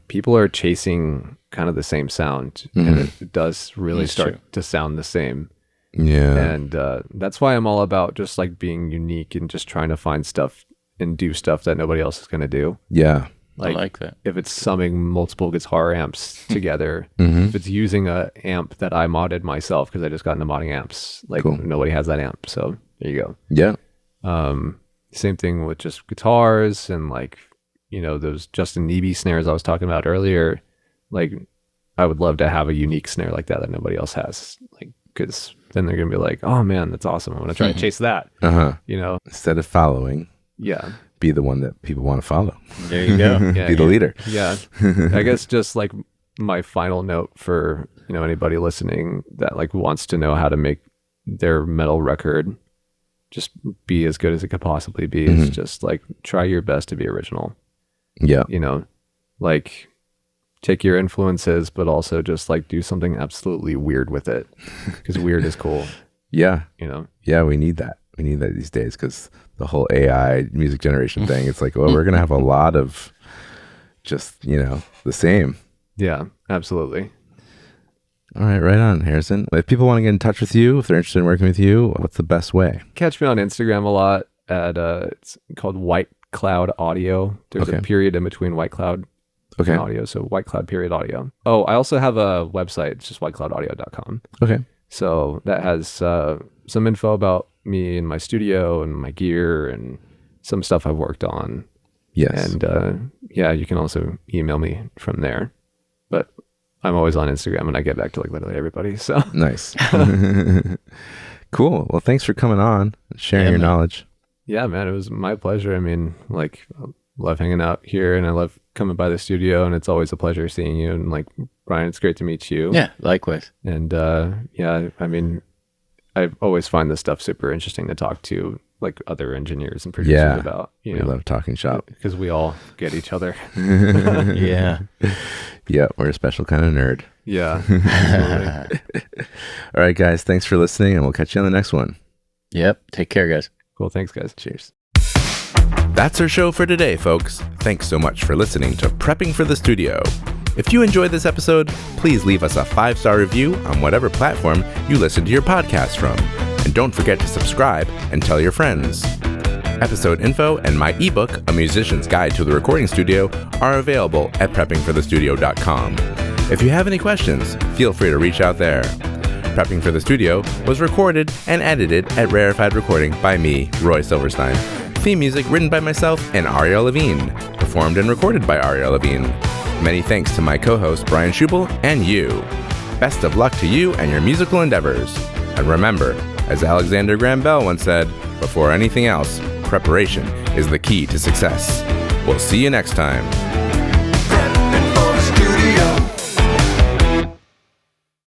people are chasing kind of the same sound, and it does really start to sound the same. Yeah. And that's why I'm all about just like being unique and just trying to find stuff and do stuff that nobody else is going to do. Yeah. I like that. If it's summing multiple guitar amps together, if it's using a amp that I modded myself because I just got into modding amps, like nobody has that amp. So there you go. Yeah. Same thing with just guitars and like, you know, those Justin Neebe snares I was talking about earlier. Like, I would love to have a unique snare like that nobody else has. Like, because then they're gonna be like, "Oh man, that's awesome! I'm gonna try to chase that." You know, instead of following, be the one that people want to follow. There you go. Be the leader. Yeah. I guess just like my final note for, you know, anybody listening that like wants to know how to make their metal record just be as good as it could possibly be is just like try your best to be original. Yeah. You know, like take your influences, but also just like do something absolutely weird with it because weird is cool. Yeah. You know? Yeah, we need that. We need that these days because the whole AI music generation thing, it's like, well, we're going to have a lot of just, you know, the same. Yeah, absolutely. All right on, Harrison. If people want to get in touch with you, if they're interested in working with you, what's the best way? Catch me on Instagram a lot at, it's called Whitecloud Audio. There's a period in between Whitecloud and audio, so Whitecloud period audio. Oh, I also have a website. It's just whitecloudaudio.com. Okay. So that has some info about me and my studio and my gear and some stuff I've worked on. Yes. And you can also email me from there. But I'm always on Instagram and I get back to like literally everybody. So nice. Cool. Well, thanks for coming on and sharing your knowledge. Yeah, man, it was my pleasure. I mean, like, I love hanging out here and I love coming by the studio, and it's always a pleasure seeing you. And like, Brian, it's great to meet you. Yeah, likewise. And I mean, I always find this stuff super interesting to talk to like other engineers and producers about. You know, love talking shop because we all get each other. Yeah. Yeah, we're a special kind of nerd. Yeah. All right, guys. Thanks for listening, and we'll catch you on the next one. Yep. Take care, guys. Cool. Thanks, guys. Cheers. That's our show for today, folks. Thanks so much for listening to Prepping for the Studio. If you enjoyed this episode, please leave us a 5-star review on whatever platform you listen to your podcast from. And don't forget to subscribe and tell your friends. Episode info and my ebook, A Musician's Guide to the Recording Studio, are available at preppingforthestudio.com. If you have any questions, feel free to reach out there. Prepping for the Studio was recorded and edited at Rarefied Recording by me, Roy Silverstein. Theme music written by myself and Ariel Levine. Performed and recorded by Ariel Levine. Many thanks to my co-host Brian Scheuble and you. Best of luck to you and your musical endeavors. And remember, as Alexander Graham Bell once said, before anything else, preparation is the key to success. We'll see you next time.